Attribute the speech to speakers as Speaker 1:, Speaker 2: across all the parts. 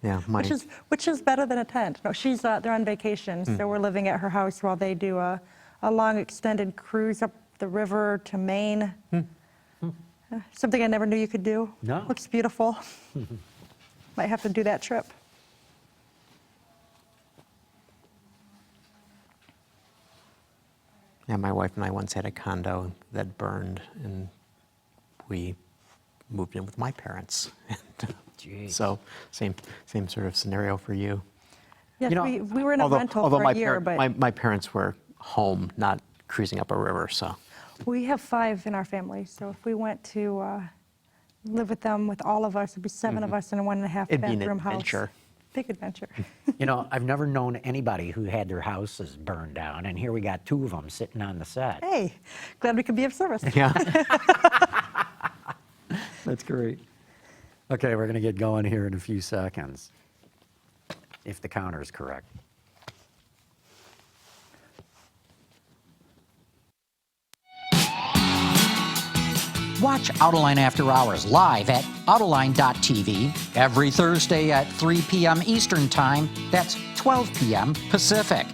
Speaker 1: Yeah,
Speaker 2: which is better than a tent. No, they're on vacation, so we're living at her house while they do a long extended cruise up the river to Maine. Something I never knew you could do.
Speaker 3: No.
Speaker 2: Looks beautiful. Might have to do that trip.
Speaker 1: Yeah, my wife and I once had a condo that burned, and we moved in with my parents. So same sort of scenario for you.
Speaker 2: Yes,
Speaker 3: You know,
Speaker 2: we were in a rental for a year, but
Speaker 1: my parents were home, not cruising up a river. So
Speaker 2: we have 5 in our family. So if we went to live with them, with all of us, it'd be 7 of us in a 1.5
Speaker 1: it'd be an
Speaker 2: bedroom house.
Speaker 1: adventure.
Speaker 2: Big adventure.
Speaker 3: You know, I've never known anybody who had their houses burned down, and here we got 2 of them sitting on the set.
Speaker 2: Hey, glad we could be of service.
Speaker 1: Yeah.
Speaker 3: That's great. Okay, we're going to get going here in a few seconds, if the counter is correct. Watch Autoline After Hours live at Autoline.tv every Thursday at 3 p.m. Eastern Time. That's 12 p.m. Pacific.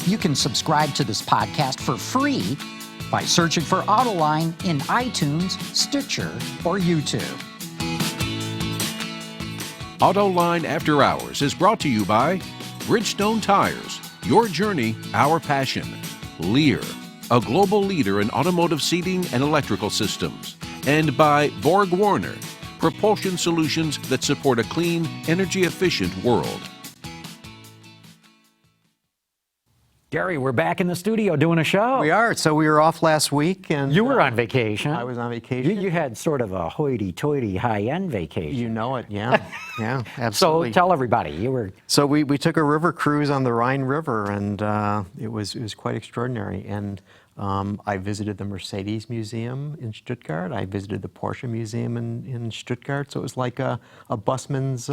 Speaker 3: You can subscribe to this podcast for free by searching for Autoline in iTunes, Stitcher, or YouTube.
Speaker 4: Autoline After Hours is brought to you by Bridgestone Tires, your journey, our passion. Lear, a global leader in automotive seating and electrical systems. And by Borg Warner, propulsion solutions that support a clean, energy-efficient world.
Speaker 3: Gary, we're back in the studio doing a show.
Speaker 1: We are. So we were off last week, and
Speaker 3: You were on vacation.
Speaker 1: I was on vacation.
Speaker 3: You had sort of a hoity-toity, high-end vacation.
Speaker 1: You know it, yeah, yeah,
Speaker 3: So
Speaker 1: absolutely.
Speaker 3: tell everybody, you were...
Speaker 1: So we took a river cruise on the Rhine River, and it was quite extraordinary. And I visited the Mercedes Museum in Stuttgart. I visited the Porsche Museum in Stuttgart. So it was like a busman's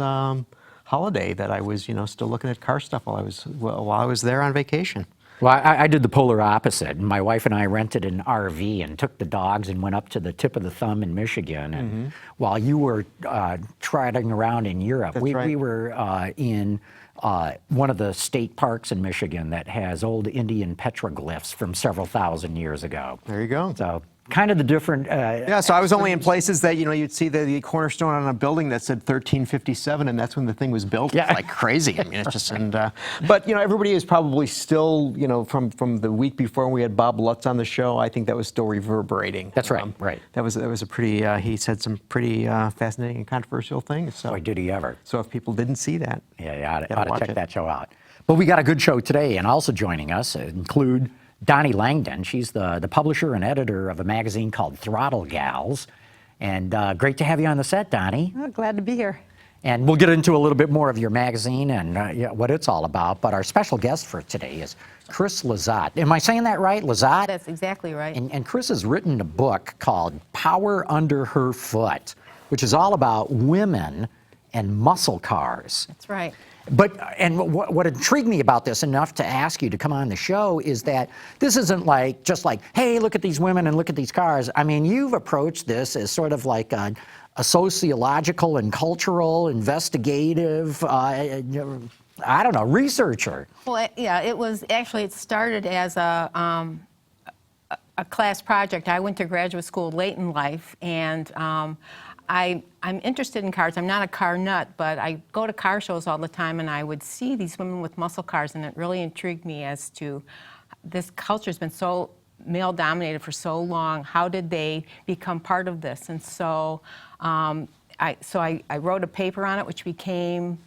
Speaker 1: holiday that I was, still looking at car stuff while I was there on vacation.
Speaker 3: Well, I did the polar opposite. My wife and I rented an RV and took the dogs and went up to the tip of the thumb in Michigan. And while you were trotting around in Europe, we were in one of the state parks in Michigan that has old Indian petroglyphs from several thousand years ago.
Speaker 1: There you go.
Speaker 3: So kind of the different...
Speaker 1: Yeah, so I was only in places that, you'd see the cornerstone on a building that said 1357, and that's when the thing was built.
Speaker 3: Yeah.
Speaker 1: It's like crazy. I mean, it's just, but, everybody is probably still, from the week before when we had Bob Lutz on the show, I think that was still reverberating.
Speaker 3: That's right, right.
Speaker 1: That was a pretty, he said some pretty fascinating and controversial things. So.
Speaker 3: Boy, did he ever.
Speaker 1: So if people didn't see that.
Speaker 3: Yeah, you ought to
Speaker 1: watch
Speaker 3: check
Speaker 1: it.
Speaker 3: that show out. But we got a good show today, and also joining us include Doni Langdon. She's the publisher and editor of a magazine called Throttle Gals. And great to have you on the set, Doni.
Speaker 2: Oh, glad to be here.
Speaker 3: And we'll get into a little bit more of your magazine and what it's all about. But our special guest for today is Chris Lezotte. Am I saying that right, Lezotte?
Speaker 5: That's exactly right.
Speaker 3: And Chris has written a book called Power Under Her Foot, which is all about women and muscle cars.
Speaker 5: That's right.
Speaker 3: But, and what intrigued me about this enough to ask you to come on the show is that this isn't just like, hey, look at these women and look at these cars. I mean, you've approached this as sort of like a sociological and cultural, investigative, I don't know, researcher.
Speaker 5: Well, yeah, it started as a class project. I went to graduate school late in life, and I'm interested in cars. I'm not a car nut, but I go to car shows all the time, and I would see these women with muscle cars, and it really intrigued me as to this culture has been so male-dominated for so long. How did they become part of this? And so I wrote a paper on it, which became,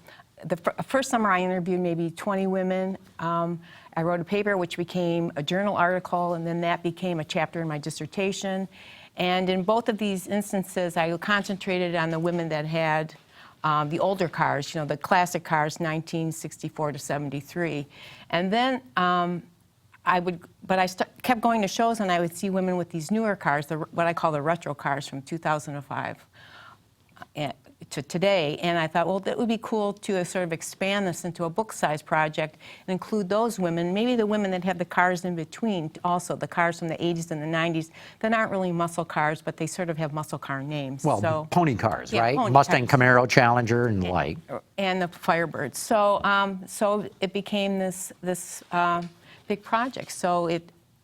Speaker 5: the first summer I interviewed maybe 20 women. I wrote a paper which became a journal article, and then that became a chapter in my dissertation. And in both of these instances, I concentrated on the women that had the older cars, the classic cars, 1964 to 73. And then kept going to shows, and I would see women with these newer cars, what I call the retro cars from 2005 to today. And I thought, well, that would be cool to sort of expand this into a book-size project and include those women, maybe the women that have the cars in between also, the cars from the 80s and the 90s that aren't really muscle cars, but they sort of have muscle car names.
Speaker 3: Well,
Speaker 5: so,
Speaker 3: pony cars,
Speaker 5: yeah,
Speaker 3: right?
Speaker 5: pony
Speaker 3: Mustang,
Speaker 5: cars.
Speaker 3: Camaro, Challenger, and the like.
Speaker 5: And the Firebirds. So it became this big project.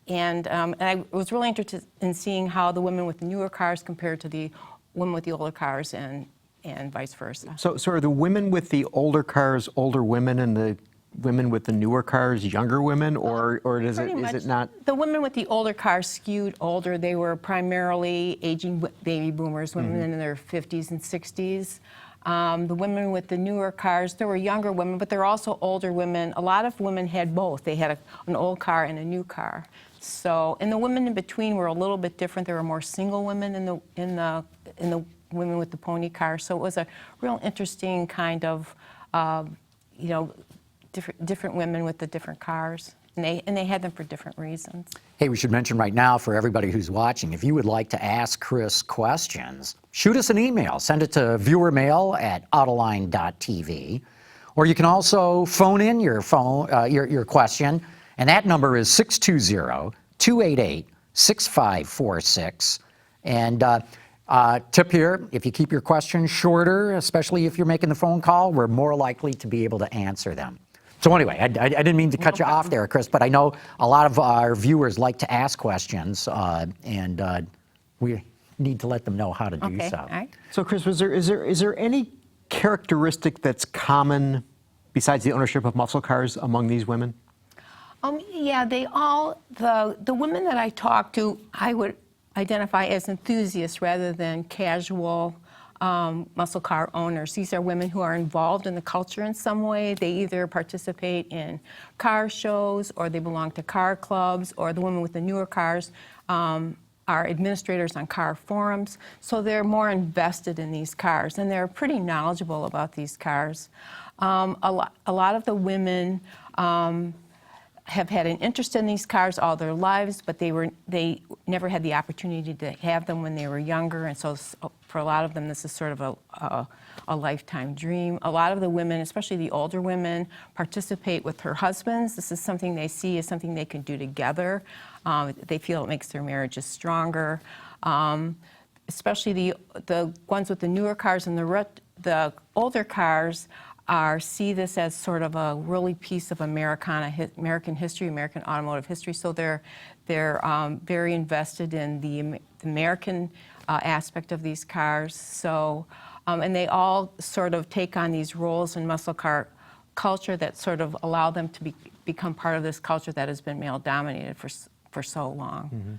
Speaker 5: And I was really interested in seeing how the women with the newer cars compared to the women with the older cars and vice versa.
Speaker 1: So are the women with the older cars older women and the women with the newer cars younger women, or is it not?
Speaker 5: The women with the older cars skewed older. They were primarily aging baby boomers, women in their 50s and 60s. The women with the newer cars, there were younger women, but there were also older women. A lot of women had both. They had an old car and a new car. So, and the women in between were a little bit different. There were more single women in the women with the pony cars. So it was a real interesting kind of, different women with the different cars. And they had them for different reasons.
Speaker 3: Hey, we should mention right now for everybody who's watching, if you would like to ask Chris questions, shoot us an email. Send it to viewermail@autoline.tv. Or you can also phone in your question, and that number is 620-288-6546. And tip here, if you keep your questions shorter, especially if you're making the phone call, we're more likely to be able to answer them. So anyway, I didn't mean to cut you off there, Chris, but I know a lot of our viewers like to ask questions, and we need to let them know how to do
Speaker 5: Okay,
Speaker 3: so.
Speaker 5: all right.
Speaker 1: So Chris, is there any characteristic that's common besides the ownership of muscle cars among these women?
Speaker 5: Yeah, they all, the women that I talked to, I would identify as enthusiasts rather than casual muscle car owners. These are women who are involved in the culture in some way. They either participate in car shows, or they belong to car clubs, or the women with the newer cars are administrators on car forums. So they're more invested in these cars, and they're pretty knowledgeable about these cars. A lot of the women have had an interest in these cars all their lives, but they never had the opportunity to have them when they were younger, and so for a lot of them, this is sort of a lifetime dream. A lot of the women, especially the older women, participate with her husbands. This is something they see as something they can do together. They feel it makes their marriages stronger. Especially the ones with the newer cars and the older cars see this as sort of a really piece of American history, American automotive history. So they're very invested in the American aspect of these cars. So, and they all sort of take on these roles in muscle car culture that sort of allow them to become part of this culture that has been male dominated for so long.
Speaker 1: Mm-hmm.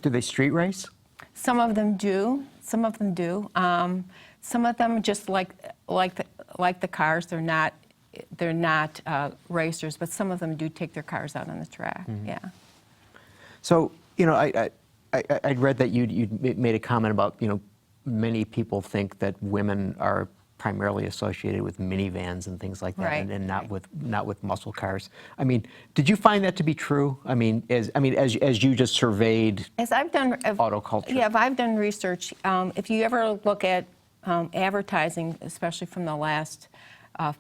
Speaker 1: Do they street race?
Speaker 5: Some of them do. Some of them do. Some of them just like the cars. They're not racers, but some of them do take their cars out on the track. Mm-hmm. Yeah.
Speaker 1: So I'd read that you made a comment about many people think that women are primarily associated with minivans and things like that,
Speaker 5: right,
Speaker 1: and not with muscle cars. I mean, did you find that to be true? I mean, as you just surveyed auto culture.
Speaker 5: Yeah, if I've done research, if you ever look at advertising, especially from the last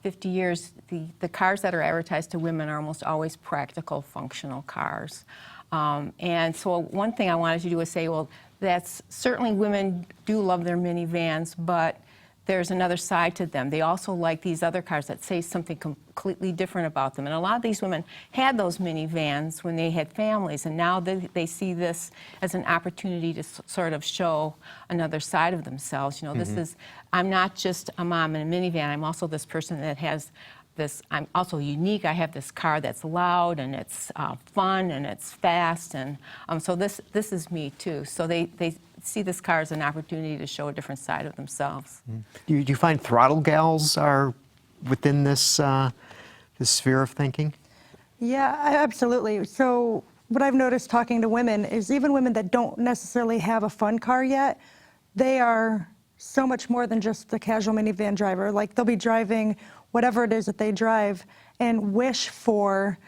Speaker 5: 50 years, the cars that are advertised to women are almost always practical, functional cars. And so one thing I wanted to do was say, well, that's certainly women do love their minivans, but there's another side to them. They also like these other cars that say something completely different about them. And a lot of these women had those minivans when they had families, and now they see this as an opportunity to sort of show another side of themselves. This is, I'm not just a mom in a minivan, I'm also this person that has this, I'm also unique. I have this car that's loud and it's fun and it's fast, and so this is me too. So they see this car as an opportunity to show a different side of themselves.
Speaker 1: Do you find throttle gals are within this this sphere of thinking?
Speaker 2: Yeah, absolutely. So what I've noticed talking to women is even women that don't necessarily have a fun car yet, they are so much more than just the casual minivan driver. Like, they'll be driving whatever it is that they drive and wish for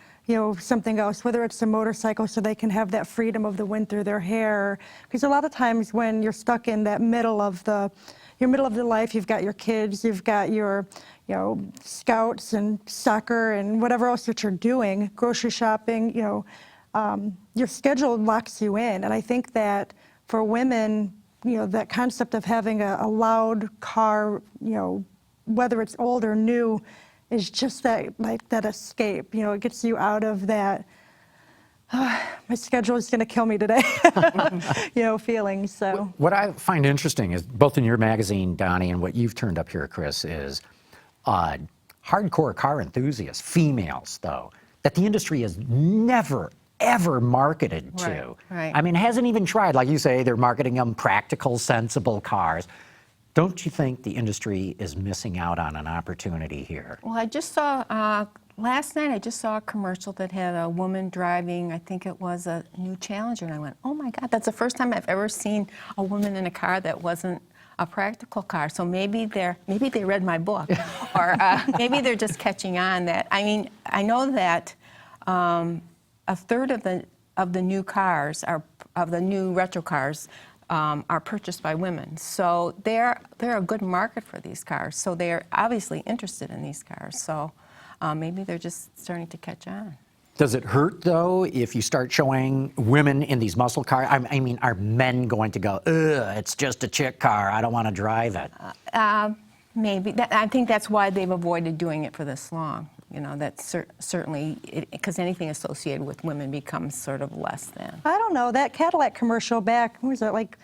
Speaker 2: something else, whether it's a motorcycle so they can have that freedom of the wind through their hair. Because a lot of times when you're stuck in that middle of the your middle of the life, you've got your kids, you've got your, you know, scouts and soccer and whatever else that you're doing, grocery shopping, you know, your schedule locks you in. And I think that for women, you know, that concept of having a loud car, you know, whether it's old or new, is just that, like, that escape. You know, it gets you out of that, my schedule is going to kill me today, you know, feeling. So
Speaker 3: What I find interesting is both in your magazine, Doni, and what you've turned up here, Chris, is hardcore car enthusiasts, females, though, that the industry has never, ever marketed to.
Speaker 5: Right.
Speaker 3: I mean, hasn't even tried. Like you say, they're marketing them practical, sensible cars. Don't you think the industry is missing out on an opportunity here?
Speaker 5: Well, I just saw, last night I just saw a commercial that had a woman driving, I think it was a new Challenger, and I went, oh my God, that's the first time I've ever seen a woman in a car that wasn't a practical car. So maybe they read my book, or maybe they're just catching on that. I mean, I know that a third of the new cars of the new retro cars are purchased by women. So they're a good market for these cars. So they're obviously interested in these cars. So maybe they're just starting to catch on.
Speaker 3: Does it hurt, though, if you start showing women in these muscle cars? I mean, are men going to go, ugh, it's just a chick car, I don't want to drive it?
Speaker 5: Maybe. I think that's why they've avoided doing it for this long. You know, that's certainly, because anything associated with women becomes sort of less than.
Speaker 2: I don't know, that Cadillac commercial back, what was it, like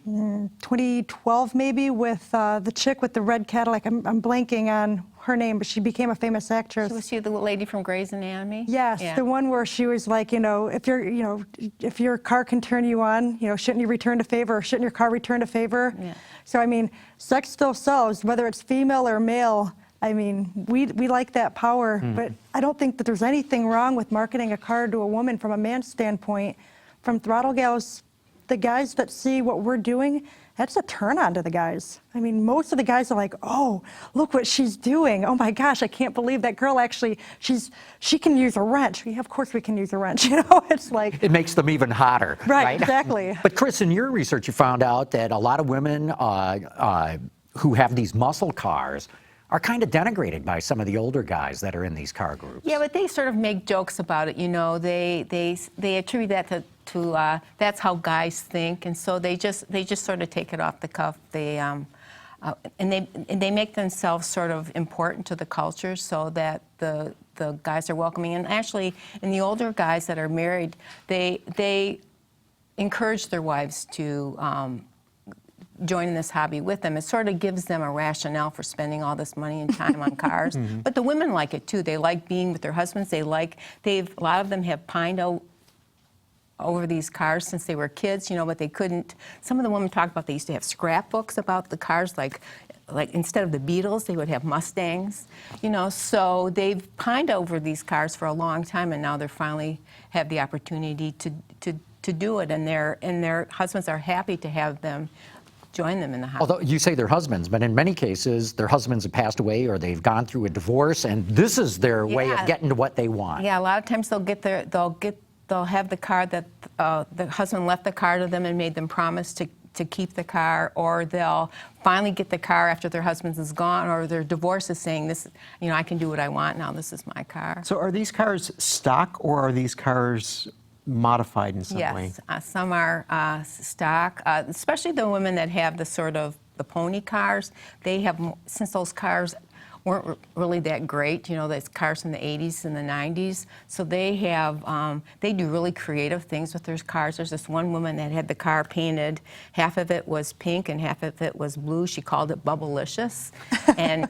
Speaker 2: 2012 maybe, with the chick with the red Cadillac. I'm blanking on her name, but she became a famous actress.
Speaker 5: Was she the lady from Grey's Anatomy?
Speaker 2: Yes,
Speaker 5: Yeah.
Speaker 2: the one where she was like, you know, if your car can turn you on, you know, shouldn't you return a favor, or shouldn't your car return a favor?
Speaker 5: Yeah.
Speaker 2: So, I mean, sex still sells, whether it's female or male. I mean, we like that power, but I don't think that there's anything wrong with marketing a car to a woman from a man's standpoint. From Throttle Gals, the guys that see what we're doing, that's a turn on to the guys. I mean, most of the guys are like, oh, look what she's doing. Oh my gosh, I can't believe that girl actually, she can use a wrench. Yeah, of course we can use a wrench, you know? It's like...
Speaker 3: It makes them even hotter.
Speaker 2: Right, exactly.
Speaker 3: But Chris, in your research, you found out that a lot of women who have these muscle cars are kind of denigrated by some of the older guys that are in these car groups.
Speaker 5: Yeah, but they sort of make jokes about it, you know. They attribute that to that's how guys think, and so they just sort of take it off the cuff. They they make themselves sort of important to the culture, so that the guys are welcoming. And actually, in the older guys that are married, they encourage their wives to join this hobby with them. It sort of gives them a rationale for spending all this money and time on cars. But the women like it too. They like being with their husbands. A lot of them have pined over these cars since they were kids, you know, but they couldn't. Some of the women talk about they used to have scrapbooks about the cars, like instead of the Beatles, they would have Mustangs, you know. So they've pined over these cars for a long time, and now they're finally have the opportunity to do it, and their husbands are happy to have them join them in the house.
Speaker 3: Although you say their husbands, but in many cases, their husbands have passed away or they've gone through a divorce, and this is their way of getting to what they want.
Speaker 5: Yeah, a lot of times they'll have the car that the husband left the car to them and made them promise to keep the car, or they'll finally get the car after their husband is gone, or their divorce is saying, this, you know, I can do what I want now, this is my car.
Speaker 1: So are these cars stock, or are these cars modified in some way?
Speaker 5: Yes, some are stock, especially the women that have the sort of the pony cars. They have, since those cars weren't really that great, you know, those cars from the 80s and the 90s. So they have, they do really creative things with their cars. There's this one woman that had the car painted, half of it was pink and half of it was blue. She called it Bubblicious. And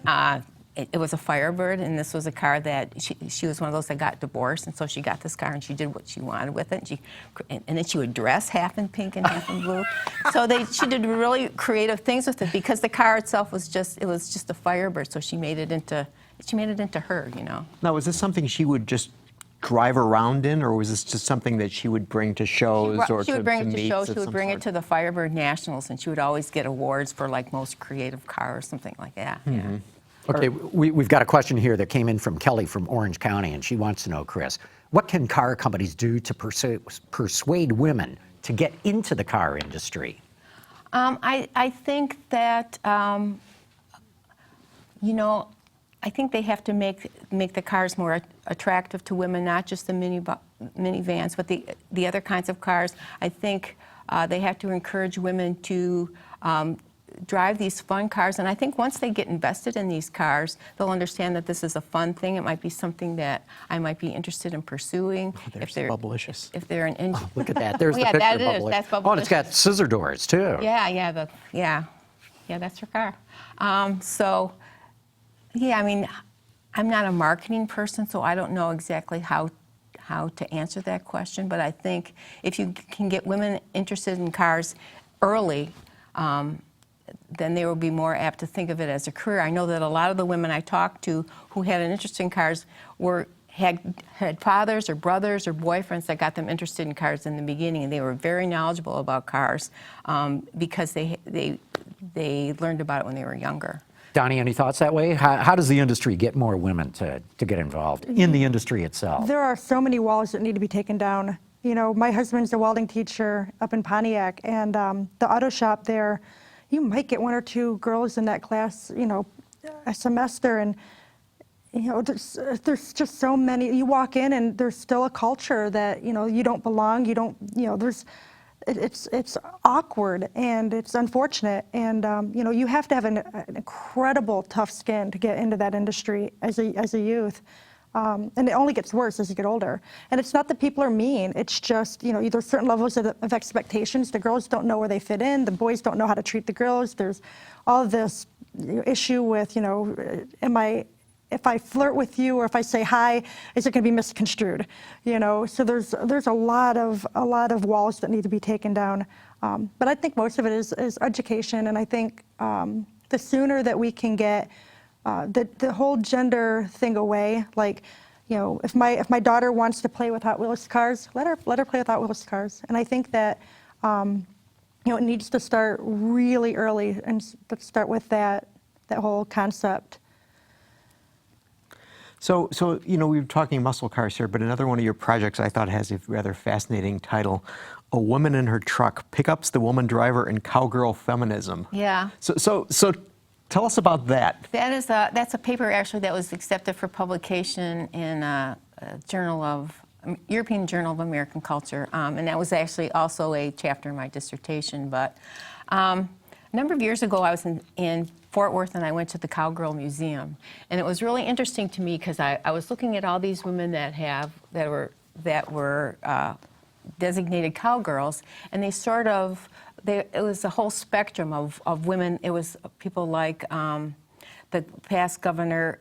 Speaker 5: it was a Firebird, and this was a car that she was one of those that got divorced, and so she got this car and she did what she wanted with it. And then she would dress half in pink and half in blue. So she did really creative things with it, because the car itself was just a Firebird. So she made it into her, you know.
Speaker 1: Now, was this something she would just drive around in, or was this just something that she would bring to shows or
Speaker 5: she would bring it to
Speaker 1: meets
Speaker 5: shows.
Speaker 1: of
Speaker 5: She would
Speaker 1: some
Speaker 5: bring
Speaker 1: sort?
Speaker 5: it to the Firebird Nationals, and she would always get awards for like most creative car or something like that. Yeah.
Speaker 3: Okay, we've got a question here that came in from Kelly from Orange County, and she wants to know, Chris, what can car companies do to persuade women to get into the car industry?
Speaker 5: I think that, you know, I think they have to make the cars more attractive to women, not just the minivans, but the other kinds of cars. I think they have to encourage women to drive these fun cars, and I think once they get invested in these cars, they'll understand that this is a fun thing. It might be something that I might be interested in pursuing.
Speaker 1: There's Bubblicious.
Speaker 5: If they're an engine.
Speaker 3: Look at that. There's
Speaker 5: Oh,
Speaker 3: the
Speaker 5: yeah,
Speaker 3: picture
Speaker 5: that
Speaker 3: of
Speaker 5: is.
Speaker 3: Bubblicious.
Speaker 5: That's
Speaker 3: Oh, and it's got scissor doors, too.
Speaker 5: Yeah, that's her car. So, yeah, I mean, I'm not a marketing person, so I don't know exactly how to answer that question, but I think if you can get women interested in cars early, then they will be more apt to think of it as a career. I know that a lot of the women I talked to who had an interest in cars had fathers or brothers or boyfriends that got them interested in cars in the beginning, and they were very knowledgeable about cars because they learned about it when they were younger.
Speaker 3: Doni, any thoughts that way? How does the industry get more women to get involved in the industry itself?
Speaker 2: There are so many walls that need to be taken down. You know, my husband's a welding teacher up in Pontiac, and the auto shop there, you might get 1 or 2 girls in that class, you know, a semester, and you know, there's just so many. You walk in and there's still a culture that, you know, you don't belong, you don't, you know, it's awkward and it's unfortunate, and you know, you have to have an incredible tough skin to get into that industry as a youth. And it only gets worse as you get older. And it's not that people are mean, it's just, you know, there's certain levels of expectations. The girls don't know where they fit in, the boys don't know how to treat the girls. There's all this issue with, you know, if I flirt with you or if I say hi, is it going to be misconstrued? You know, so there's a lot of walls that need to be taken down. But I think most of it is education, and I think the sooner that we can get the whole gender thing away, like, you know, if my daughter wants to play with Hot Wheels cars, let her play with Hot Wheels cars. And I think that you know, it needs to start really early and start with that whole concept.
Speaker 1: So you know, we were talking muscle cars here, but another one of your projects I thought has a rather fascinating title: "A Woman in Her Truck: Pickups, the Woman Driver, and Cowgirl Feminism."
Speaker 5: Yeah.
Speaker 1: So tell us about that.
Speaker 5: That's a paper actually that was accepted for publication in European Journal of American Culture, and that was actually also a chapter in my dissertation. But a number of years ago, I was in Fort Worth, and I went to the Cowgirl Museum, and it was really interesting to me because I was looking at all these women that were designated cowgirls, and they sort of. It was a whole spectrum of women. It was people like the past governor,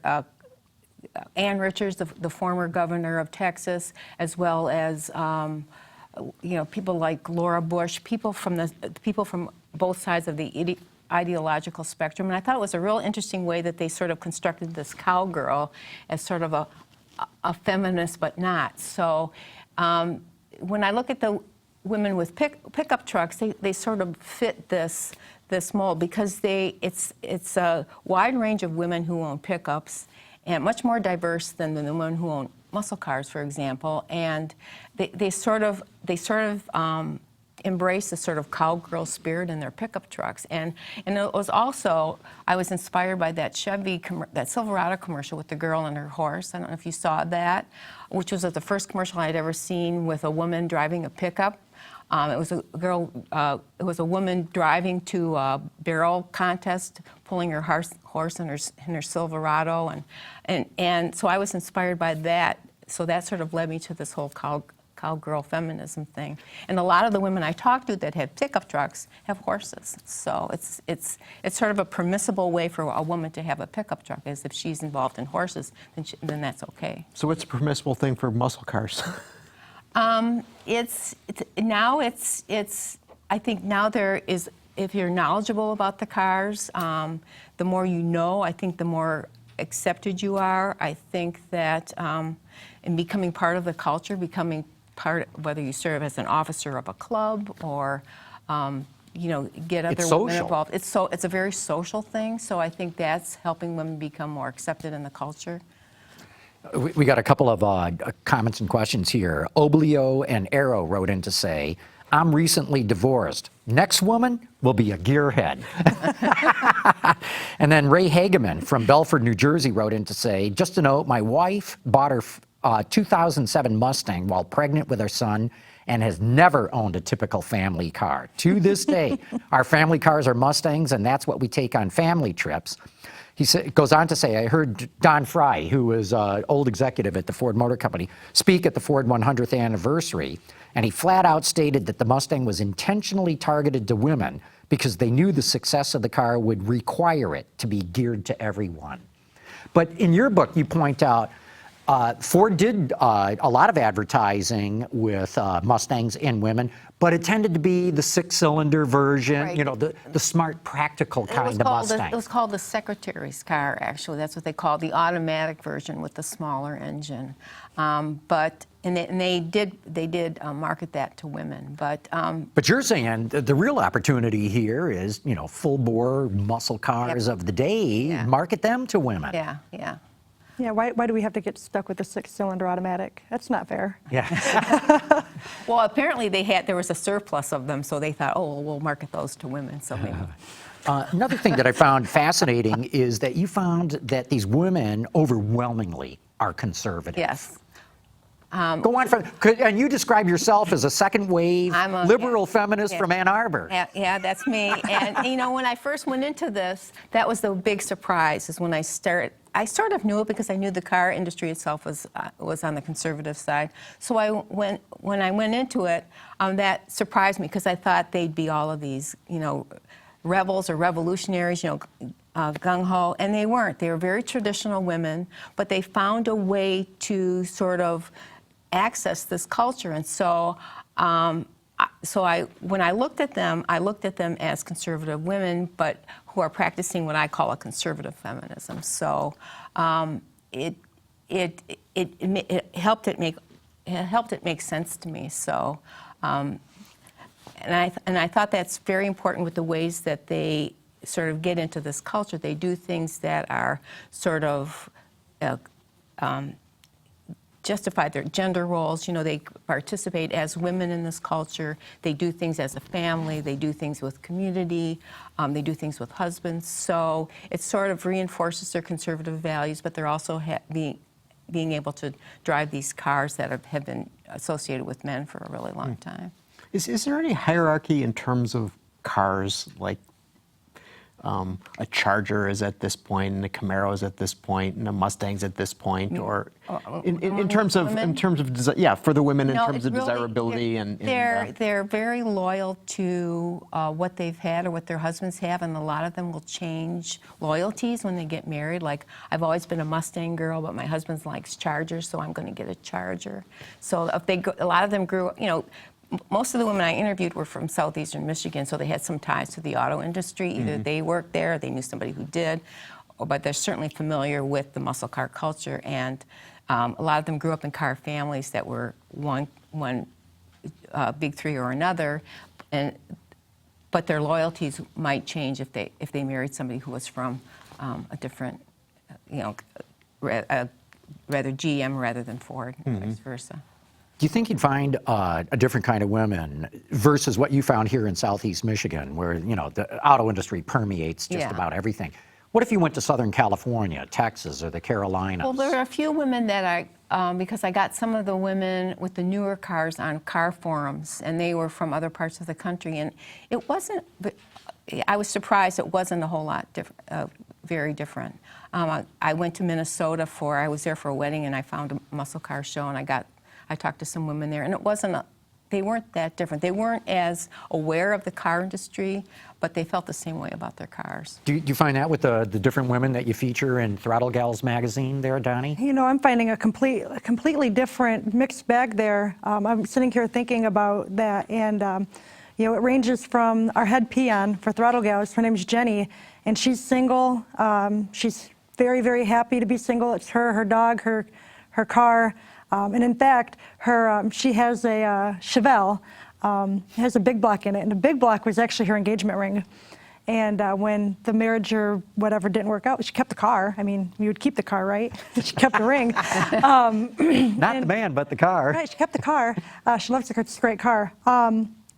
Speaker 5: Ann Richards, the former governor of Texas, as well as you know, people like Laura Bush, people from both sides of the ideological spectrum. And I thought it was a real interesting way that they sort of constructed this cowgirl as sort of a feminist, but not. So when I look at the women with pickup trucks, they sort of fit this mold because it's a wide range of women who own pickups, and much more diverse than the women who own muscle cars, for example. And they sort of embrace the sort of cowgirl spirit in their pickup trucks. And it was also, I was inspired by that that Silverado commercial with the girl and her horse. I don't know if you saw that, which was the first commercial I'd ever seen with a woman driving a pickup. It was it was a woman driving to a barrel contest, pulling her horse in her Silverado, and so I was inspired by that. So that sort of led me to this whole cowgirl feminism thing. And a lot of the women I talked to that had pickup trucks have horses. So it's sort of a permissible way for a woman to have a pickup truck, as if she's involved in horses, then that's okay.
Speaker 1: So what's a permissible thing for muscle cars?
Speaker 5: I think now there is, if you're knowledgeable about the cars, the more you know, I think the more accepted you are. I think that in becoming part of the culture, becoming part, whether you serve as an officer of a club or you know, get other women involved. It's a very social thing, so I think that's helping women become more accepted in the culture.
Speaker 3: We got a couple of comments and questions here. Oblio and Arrow wrote in to say, I'm recently divorced. Next woman will be a gearhead. And then Ray Hageman from Belford, New Jersey wrote in to say, just a note, my wife bought her 2007 Mustang while pregnant with her son and has never owned a typical family car. To this day, our family cars are Mustangs, and that's what we take on family trips. He goes on to say, I heard Don Fry, who was an old executive at the Ford Motor Company, speak at the Ford 100th anniversary, and he flat out stated that the Mustang was intentionally targeted to women because they knew the success of the car would require it to be geared to everyone. But in your book, you point out Ford did a lot of advertising with Mustangs and women, but it tended to be the six-cylinder version,
Speaker 5: Right.
Speaker 3: you know, the smart, practical kind of Mustang.
Speaker 5: It was called the secretary's car, actually. That's what they called the automatic version with the smaller engine. They did market that to women.
Speaker 3: But you're saying the real opportunity here is, you know, full-bore muscle cars of the day, market them to women.
Speaker 5: Yeah, yeah.
Speaker 2: Yeah, why do we have to get stuck with the six-cylinder automatic? That's not fair.
Speaker 3: Yeah.
Speaker 5: Well, apparently there was a surplus of them, so they thought, oh, well, we'll market those to women. So maybe.
Speaker 3: Another thing that I found fascinating is that you found that these women overwhelmingly are conservative.
Speaker 5: Yes.
Speaker 3: Go on, and you describe yourself as a second wave liberal feminist from Ann Arbor.
Speaker 5: Yeah, that's me. And you know, when I first went into this, that was the big surprise. Is when I started. I sort of knew it because I knew the car industry itself was on the conservative side. So when I went into it, that surprised me because I thought they'd be all of these, you know, rebels or revolutionaries, you know, gung-ho, and they weren't. They were very traditional women, but they found a way to sort of access this culture. And so, when I looked at them as conservative women, but who are practicing what I call a conservative feminism. So it helped it make sense to me. So, and I thought that's very important with the ways that they sort of get into this culture. They do things that are sort of justify their gender roles. You know, they participate as women in this culture. They do things as a family. They do things with community. They do things with husbands. So it sort of reinforces their conservative values, but they're also being able to drive these cars that have been associated with men for a really long time.
Speaker 1: Is there any hierarchy in terms of cars, like a Charger is at this point, and a Camaro is at this point, and a Mustang's at this point, or in terms of for the women in terms of desirability and
Speaker 5: they're very loyal to what they've had or what their husbands have, and a lot of them will change loyalties when they get married. Like, I've always been a Mustang girl, but my husband likes Chargers, so I'm going to get a Charger. So a lot of them grew, you know. Most of the women I interviewed were from southeastern Michigan, so they had some ties to the auto industry. Either they worked there, or they knew somebody who did, but they're certainly familiar with the muscle car culture. And a lot of them grew up in car families that were one big three or another, but their loyalties might change if they married somebody who was from a different, you know, rather GM rather than Ford, and vice versa.
Speaker 3: Do you think you'd find a different kind of women versus what you found here in Southeast Michigan, where, you know, the auto industry permeates just about everything? What if you went to Southern California, Texas, or the Carolinas?
Speaker 5: Well, there are a few women that because I got some of the women with the newer cars on car forums, and they were from other parts of the country, and it wasn't, I was surprised it wasn't a whole lot very different. I went to Minnesota I was there for a wedding, and I found a muscle car show, and I talked to some women there, and they weren't that different. They weren't as aware of the car industry, but they felt the same way about their cars.
Speaker 3: Do you find that with the different women that you feature in Throttle Gals magazine there, Doni?
Speaker 2: You know, I'm finding a completely different mixed bag there. I'm sitting here thinking about that, and you know, it ranges from our head peon for Throttle Gals. Her name's Jenny, and she's single. She's very, very happy to be single. It's her dog, her car. And in fact, she has a Chevelle, has a big block in it, and the big block was actually her engagement ring. And when the marriage or whatever didn't work out, she kept the car. I mean, you would keep the car, right? She kept the ring.
Speaker 3: Not the man, but the car.
Speaker 2: Right, she kept the car. She loves the car. It's a great car.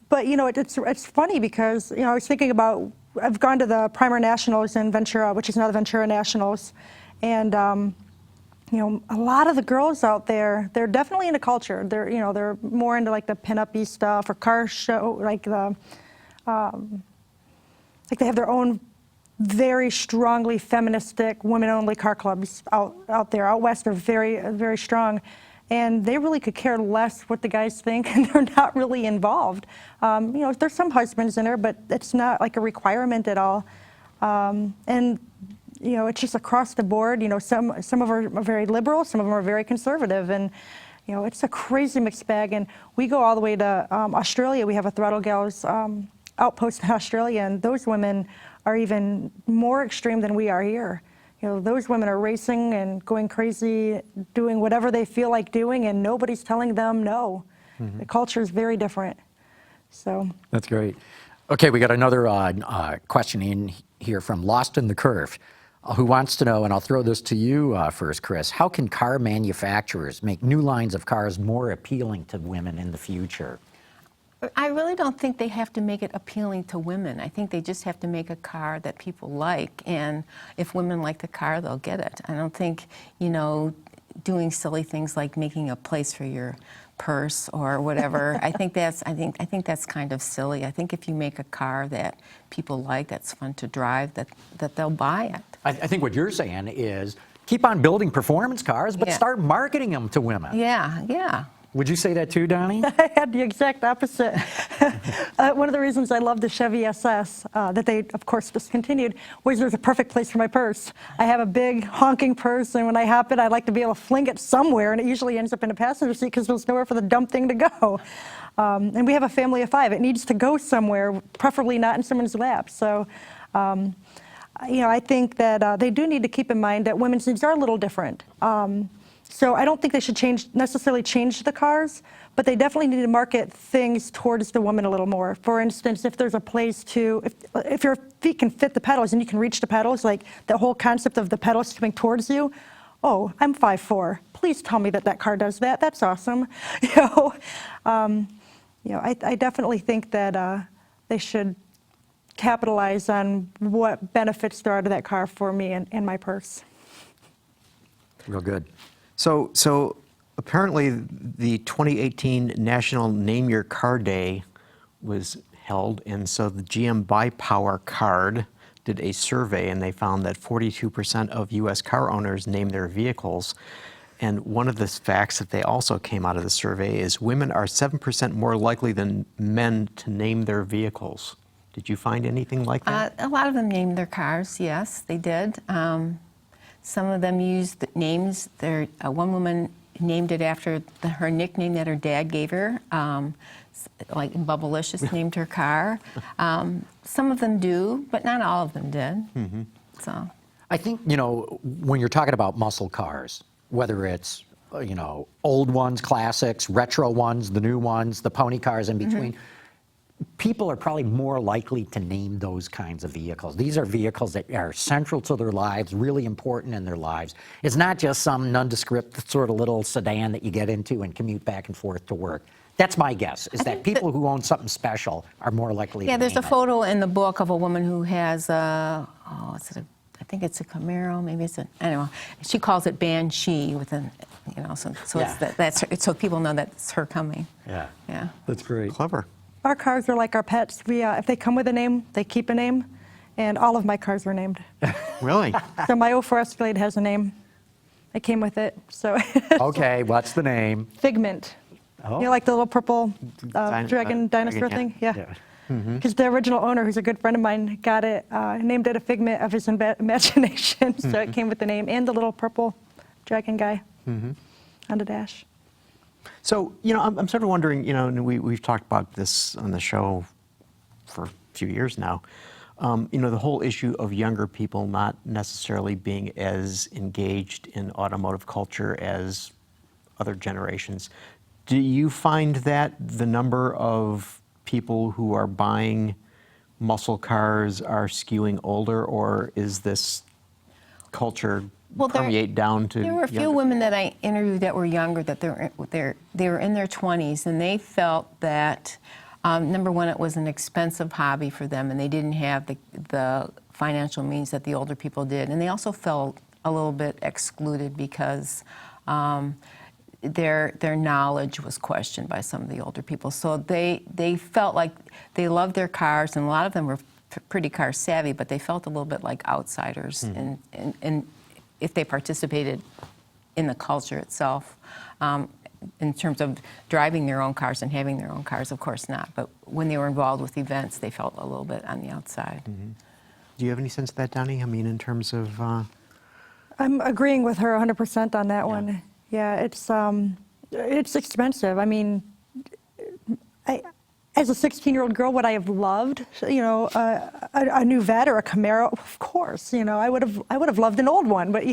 Speaker 2: But, it's funny because, I was thinking about, I've gone to the Primer Nationals in Ventura, which is now the Ventura Nationals, and, a lot of the girls out there, they're definitely into culture. They're more into like the pinup-y stuff or car show, like they have their own very strongly feministic, women-only car clubs out there. Out west are very, very strong. And they really could care less what the guys think, and they're not really involved. There's some husbands in there, but it's not like a requirement at all. It's just across the board. Some of them are very liberal, some of them are very conservative, and it's a crazy mixed bag. And we go all the way to Australia. We have a Throttle Gals outpost in Australia, and those women are even more extreme than we are here. Those women are racing and going crazy, doing whatever they feel like doing, and nobody's telling them no. The culture is very different. So
Speaker 3: that's great. Okay, we got another question in here from Lost in the Curve, who wants to know, and I'll throw this to you first, Chris, how can car manufacturers make new lines of cars more appealing to women in the future?
Speaker 5: I really don't think they have to make it appealing to women. I think they just have to make a car that people like, and if women like the car, they'll get it. I don't think, doing silly things like making a place for your purse or whatever. I think that's kind of silly. I think if you make a car that people like, that's fun to drive, that they'll buy it.
Speaker 3: I think what you're saying is keep on building performance cars, but start marketing them to women.
Speaker 5: Yeah.
Speaker 3: Would you say that too, Doni?
Speaker 2: I had the exact opposite. One of the reasons I love the Chevy SS that they, of course, discontinued was there's a perfect place for my purse. I have a big honking purse, and when I hop it, I like to be able to fling it somewhere, and it usually ends up in a passenger seat because there's nowhere for the dumb thing to go. And we have a family of 5. It needs to go somewhere, preferably not in someone's lap. So, I think that they do need to keep in mind that women's needs are a little different. So I don't think they should necessarily change the cars, but they definitely need to market things towards the woman a little more. For instance, if there's a place if your feet can fit the pedals and you can reach the pedals, like the whole concept of the pedals coming towards you, oh, I'm 5'4". Please tell me that car does that. That's awesome. I definitely think that they should capitalize on what benefits there are to that car for me and my purse.
Speaker 3: Real good.
Speaker 1: So apparently the 2018 National Name Your Car Day was held, and so the GM Buy Power Card did a survey, and they found that 42% of U.S. car owners name their vehicles. And one of the facts that they also came out of the survey is women are 7% more likely than men to name their vehicles. Did you find anything like that?
Speaker 5: A lot of them named their cars, yes, they did. Some of them used names. One woman named it after her nickname that her dad gave her, like Bubblicious named her car. Some of them do, but not all of them did. Mm-hmm. So
Speaker 3: I think, when you're talking about muscle cars, whether it's, old ones, classics, retro ones, the new ones, the pony cars in between, people are probably more likely to name those kinds of vehicles. These are vehicles that are central to their lives, really important in their lives. It's not just some nondescript sort of little sedan that you get into and commute back and forth to work. That's my guess, is that people who own something special are more likely to name it.
Speaker 5: Yeah, there's a photo in the book of a woman who has I think it's a Camaro, maybe it's anyway, she calls it Banshee with an, so people know that's her coming. Yeah.
Speaker 3: That's great.
Speaker 1: Clever.
Speaker 2: Our cars are like our pets. If they come with a name, they keep a name, and all of my cars were named.
Speaker 1: Really?
Speaker 2: So my 04 Escalade has a name. It came with it. So.
Speaker 3: Okay, what's the name?
Speaker 2: Figment.
Speaker 3: Oh.
Speaker 2: Like the little purple dragon dinosaur thing? Yeah. Because the original owner, who's a good friend of mine, got it, named it a figment of his imagination. So it came with the name and the little purple dragon guy on the dash.
Speaker 1: So, I'm sort of wondering, and we've talked about this on the show for a few years now, the whole issue of younger people not necessarily being as engaged in automotive culture as other generations. Do you find that the number of people who are buying muscle cars are skewing older, or is this culture permeate down to
Speaker 5: There were a few women that I interviewed that were younger, that they were in their 20s, and they felt that Number one, it was an expensive hobby for them, and they didn't have the financial means that the older people did. And they also felt a little bit excluded because their knowledge was questioned by some of the older people. So they felt like they loved their cars, and a lot of them were pretty car savvy, but they felt a little bit like outsiders and if they participated in the culture itself. In terms of driving their own cars and having their own cars, of course not. But when they were involved with events, they felt a little bit on the outside.
Speaker 1: Do you have any sense of that, Doni? I mean, in terms of...
Speaker 2: I'm agreeing with her 100% on that one. Yeah, it's expensive. I mean, as a 16-year-old girl, would I have loved, a new Vet or a Camaro? Of course, I would have loved an old one. But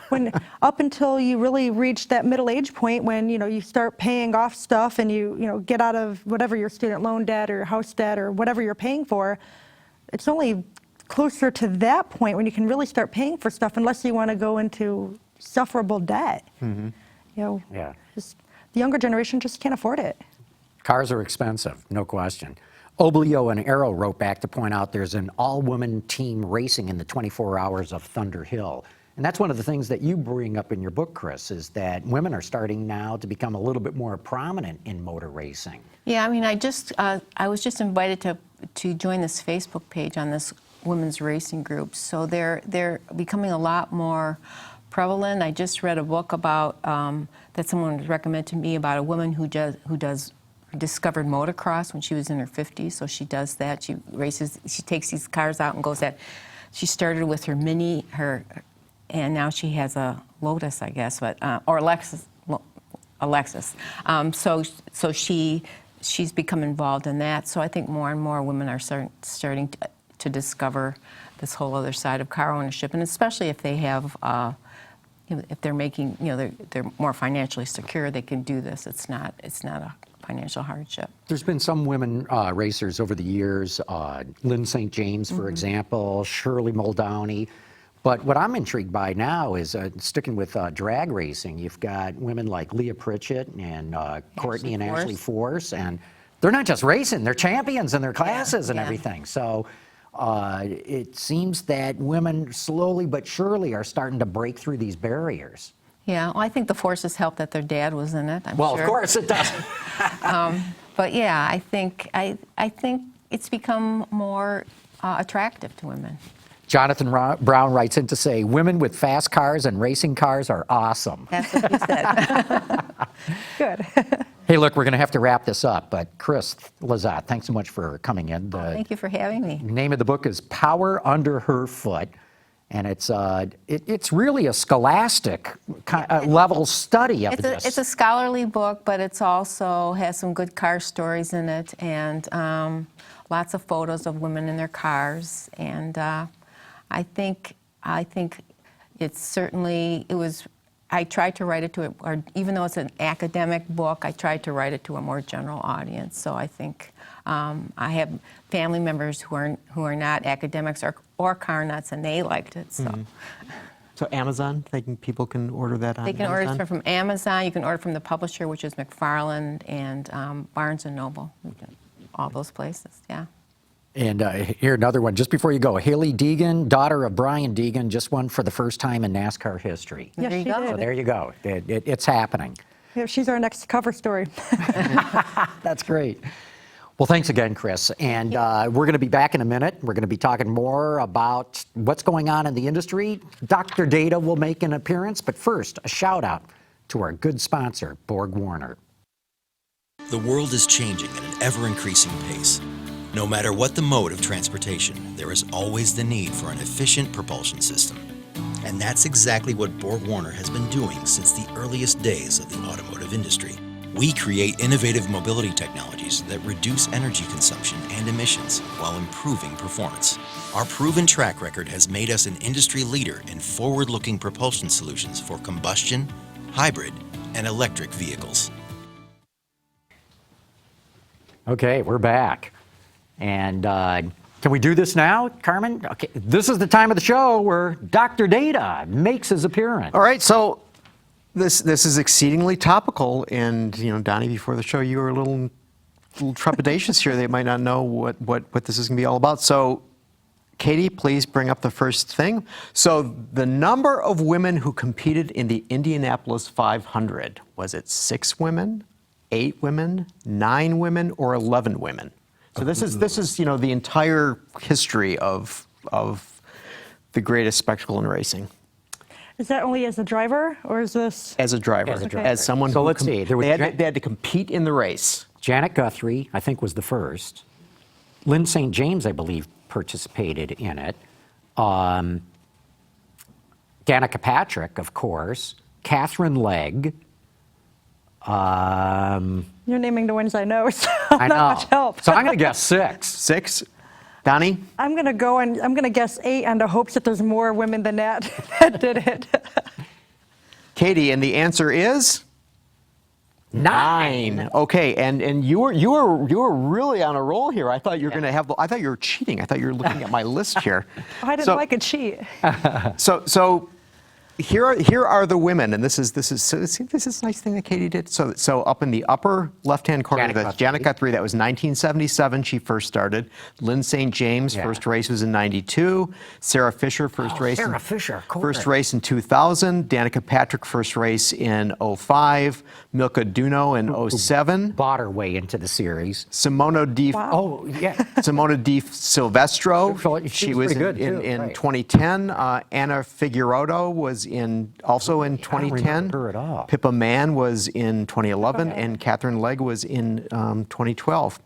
Speaker 2: when up until you really reach that middle age point, when you start paying off stuff and you get out of whatever your student loan debt or house debt or whatever you're paying for, it's only closer to that point when you can really start paying for stuff, unless you want to go into sufferable debt. Just, the younger generation just can't afford it.
Speaker 3: Cars are expensive, no question. Oblio and Arrow wrote back to point out there's an all-woman team racing in the 24 hours of Thunder Hill. And that's one of the things that you bring up in your book, Chris, is that women are starting now to become a little bit more prominent in motor racing.
Speaker 5: Yeah, I mean, I was just invited to join this Facebook page on this women's racing group. So they're becoming a lot more prevalent. I just read a book about that someone recommended to me about a woman who discovered motocross when she was in her 50s. So she does that. She races. She takes these cars out and goes at. She started with her Mini, and now she has a Lotus, I guess, but or a Lexus. So she's become involved in that. So I think more and more women are starting to discover this whole other side of car ownership, and especially if they have. If they're making, they're more financially secure, they can do this. It's not a financial hardship.
Speaker 3: There's been some women racers over the years, Lynn St. James, for example, Shirley Muldowney. But what I'm intrigued by now is sticking with drag racing. You've got women like Leah Pritchett and Courtney and Ashley Force, and they're not just racing, they're champions in their classes and everything. So it seems that women slowly but surely are starting to break through these barriers.
Speaker 5: Yeah, well, I think the forces helped that their dad was in it. I'm sure.
Speaker 3: Of course it does.
Speaker 5: But yeah, I think it's become more attractive to women.
Speaker 3: Jonathan Brown writes in to say, women with fast cars and racing cars are awesome.
Speaker 5: That's what you said.
Speaker 2: Good.
Speaker 3: Hey, look, we're going to have to wrap this up, but Chris Lezotte, thanks so much for coming in.
Speaker 5: Thank you for having me.
Speaker 3: The name of the book is Power Under Her Foot, and it's really a scholastic level study of this.
Speaker 5: It's a scholarly book, but it's also has some good car stories in it, and lots of photos of women in their cars, and I think it was. I tried to write it to or even though it's an academic book, I tried to write it to a more general audience. So I think I have family members who are not academics or car nuts, and they liked it. So.
Speaker 1: So Amazon, people can order that on Amazon?
Speaker 5: They can order it from Amazon. You can order from the publisher, which is McFarland, and Barnes & Noble. All those places, yeah.
Speaker 3: And here, another one, just before you go. Haley Deegan, daughter of Brian Deegan, just won for the first time in NASCAR history.
Speaker 2: Yes,
Speaker 5: there you
Speaker 2: she
Speaker 5: go.
Speaker 2: did.
Speaker 3: So there you go. It's happening.
Speaker 2: Yeah, she's our next cover story.
Speaker 3: That's great. Well, thanks again, Chris. And we're going to be back in a minute. We're going to be talking more about what's going on in the industry. Dr. Data will make an appearance. But first, a shout out to our good sponsor, Borg Warner.
Speaker 6: The world is changing at an ever-increasing pace. No matter what the mode of transportation, there is always the need for an efficient propulsion system. And that's exactly what Borg Warner has been doing since the earliest days of the automotive industry. We create innovative mobility technologies that reduce energy consumption and emissions while improving performance. Our proven track record has made us an industry leader in forward-looking propulsion solutions for combustion, hybrid, and electric vehicles.
Speaker 3: Okay, we're back. And can we do this now, Carmen? Okay, this is the time of the show where Dr. Data makes his appearance.
Speaker 1: All right, so this is exceedingly topical, and Doni, before the show, you were a little little trepidatious here. They might not know what this is going to be all about. So, Katie, please bring up the first thing. So the number of women who competed in the Indianapolis 500, was it 6 women, 8 women, 9 women, or 11 women? So this is the entire history of the greatest spectacle in racing.
Speaker 2: Is that only as a driver, or is this?
Speaker 1: As a driver,
Speaker 3: As a
Speaker 2: driver.
Speaker 1: as someone
Speaker 3: So
Speaker 1: who
Speaker 3: let's see, there was
Speaker 1: they had to compete in the race.
Speaker 3: Janet Guthrie, I think, was the first. Lynn St. James, I believe, participated in it. Danica Patrick, of course. Catherine Legg.
Speaker 2: You're naming the ones I know, so
Speaker 3: I know.
Speaker 2: not much help.
Speaker 3: So I'm going to guess 6.
Speaker 1: 6. Donnie?
Speaker 2: I'm going to go and I'm going to guess 8 on the hopes that there's more women than that that did it.
Speaker 1: Katie, and the answer is 9. Okay, and you were really on a roll here. I thought you were going to have. I thought you were cheating. I thought you were looking at my list here.
Speaker 2: I didn't like a cheat.
Speaker 1: So here are the women, and this is a nice thing that Katie did. So up in the upper left-hand corner,
Speaker 3: Janet
Speaker 1: that's
Speaker 3: Guthrie.
Speaker 1: Janet Guthrie. That was 1977. She first started. Lynn St. James,
Speaker 3: Yeah.
Speaker 1: first race was in '92. Sarah Fisher, first race.
Speaker 3: Sarah Fisher, of course.
Speaker 1: First race in 2000. Danica Patrick, first race in '05. Milka Duno in '07.
Speaker 3: Bought her way into the series.
Speaker 1: Simona Di
Speaker 3: Oh, yeah.
Speaker 1: Simona Di Silvestro.
Speaker 3: She
Speaker 1: was
Speaker 3: was pretty good,
Speaker 1: in
Speaker 3: too, right.
Speaker 1: 2010. Anna Figueroa was also in
Speaker 3: I don't
Speaker 1: 2010.
Speaker 3: remember her at all.
Speaker 1: Pippa Mann was in 2011,
Speaker 2: Okay.
Speaker 1: and Catherine Legg was in 2012.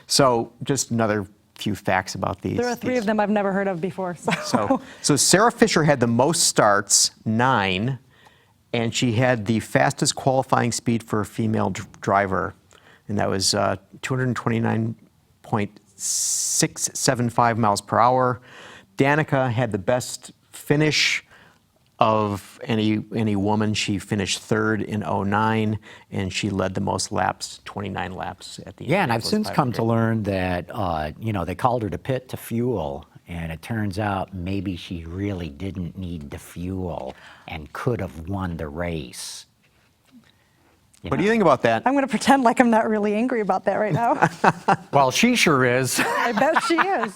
Speaker 1: So just another few facts about these.
Speaker 2: There are 3 of them I've never heard of before.
Speaker 1: So Sarah Fisher had the most starts, 9, and she had the fastest qualifying speed for a female driver, and that was 229.675 miles per hour. Danica had the best finish of any woman. She finished 3rd in '09, and she led the most laps, 29 laps at the end.
Speaker 3: Yeah, and I've since come to learn that, they called her to pit to fuel, and it turns out maybe she really didn't need to fuel and could have won the race.
Speaker 1: What do you think about that?
Speaker 2: I'm going to pretend like I'm not really angry about that right now.
Speaker 3: Well, she sure is.
Speaker 2: I bet she is.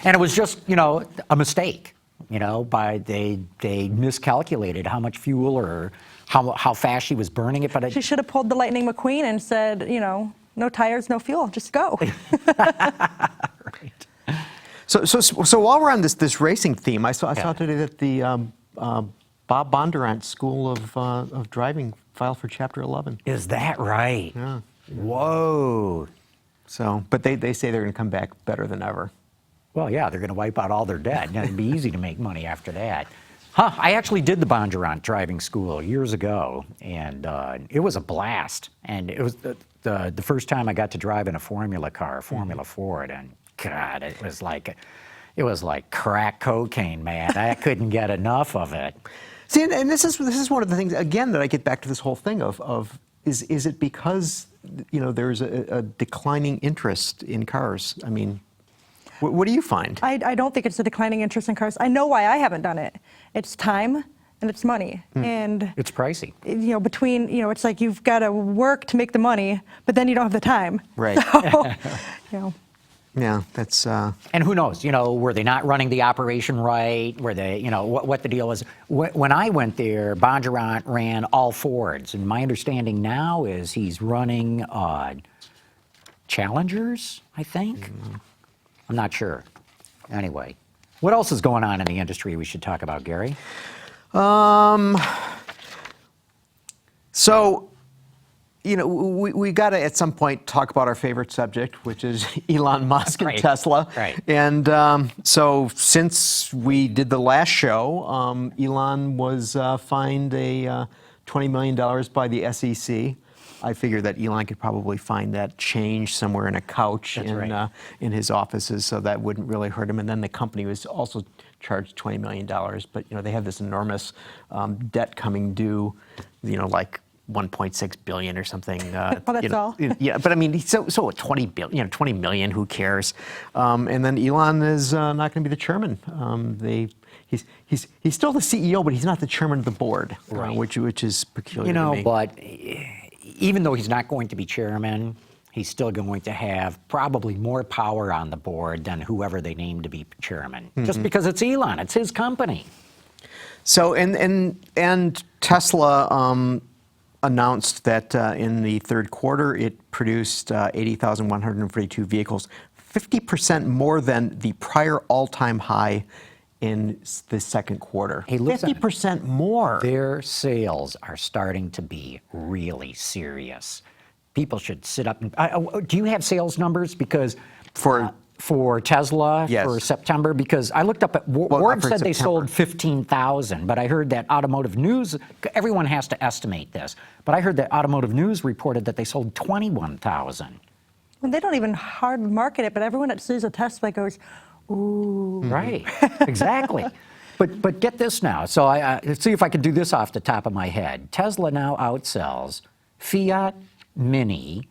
Speaker 3: And it was just, a mistake. They miscalculated how much fuel or how fast she was burning it. But
Speaker 2: She should have pulled the Lightning McQueen and said, no tires, no fuel, just go.
Speaker 1: So while we're on this racing theme, I saw today that the Bob Bondurant School of Driving filed for Chapter 11.
Speaker 3: Is that right?
Speaker 1: Yeah.
Speaker 3: Whoa.
Speaker 1: So, but they say they're going to come back better than ever.
Speaker 3: Well, yeah, they're going to wipe out all their debt. And it'd be easy to make money after that. I actually did the Bondurant driving school years ago, and it was a blast. And it was the first time I got to drive in a Formula car, Formula Ford, and God, it was like crack cocaine, man. I couldn't get enough of it.
Speaker 1: See, and this is one of the things again that I get back to this whole thing of is it because there's a declining interest in cars? I mean, what do you find?
Speaker 2: I don't think it's a declining interest in cars. I know why I haven't done it. It's time and it's money. And
Speaker 3: It's pricey.
Speaker 2: between, it's like you've got to work to make the money, but then you don't have the time.
Speaker 1: Right.
Speaker 2: So,
Speaker 1: Yeah, that's.
Speaker 3: And who knows, were they not running the operation right? Were they, what the deal was? When I went there, Bondurant ran all Fords. And my understanding now is he's running Challengers, I think. I'm not sure. Anyway, what else is going on in the industry we should talk about, Gary?
Speaker 1: So, we got to at some point talk about our favorite subject, which is Elon Musk and
Speaker 3: Right.
Speaker 1: Tesla.
Speaker 3: Right.
Speaker 1: And so, since we did the last show, Elon was fined $20 million by the SEC. I figured that Elon could probably find that change somewhere in a couch in his offices, so that wouldn't really hurt him. And then the company was also charged $20 million. But they have this enormous debt coming due, like 1.6 billion or something.
Speaker 2: Well, that's all.
Speaker 1: Yeah, but I mean, so 20 billion, 20 million. Who cares? And then Elon is not going to be the chairman. He's still the CEO, but he's not the chairman of the board, which is peculiar to me.
Speaker 3: But even though he's not going to be chairman, he's still going to have probably more power on the board than whoever they name to be chairman, just because it's Elon, it's his company.
Speaker 1: So, and Tesla announced that in the third quarter it produced 80,142 vehicles, 50% more than the prior all-time high in the second quarter.
Speaker 3: Hey, listen,
Speaker 1: 50% more.
Speaker 3: Their sales are starting to be really serious. People should sit up and. Do you have sales numbers? Because for Tesla
Speaker 1: Yes.
Speaker 3: for September, because I looked up at Ward said they sold 15,000, but I heard that Automotive News. Everyone has to estimate this, but I heard that Automotive News reported that they sold 21,000.
Speaker 2: And they don't even hard market it, but everyone that sees a Tesla goes, ooh.
Speaker 3: Right, exactly. But get this now. So let's see if I can do this off the top of my head. Tesla now outsells Fiat, Mini,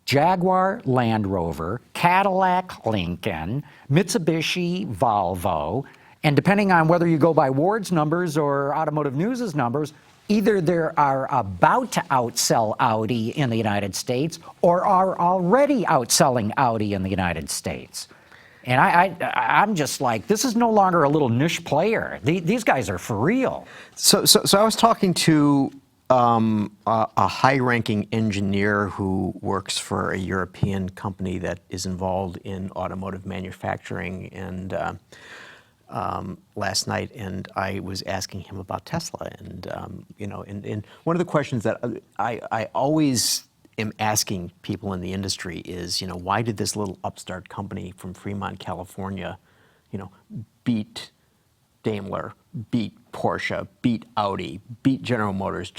Speaker 3: Jaguar, Land Rover, Cadillac, Lincoln, Mitsubishi, Volvo, and depending on whether you go by Ward's numbers or Automotive News's numbers, either they are about to outsell Audi in the United States or are already outselling Audi in the United States. And I'm just like, this is no longer a little niche player. These guys are for real.
Speaker 1: So I was talking to a high-ranking engineer who works for a European company that is involved in automotive manufacturing, and last night, and I was asking him about Tesla, and and one of the questions that I always am asking people in the industry is, why did this little upstart company from Fremont, California, beat Daimler, beat Porsche, beat Audi, beat General Motors,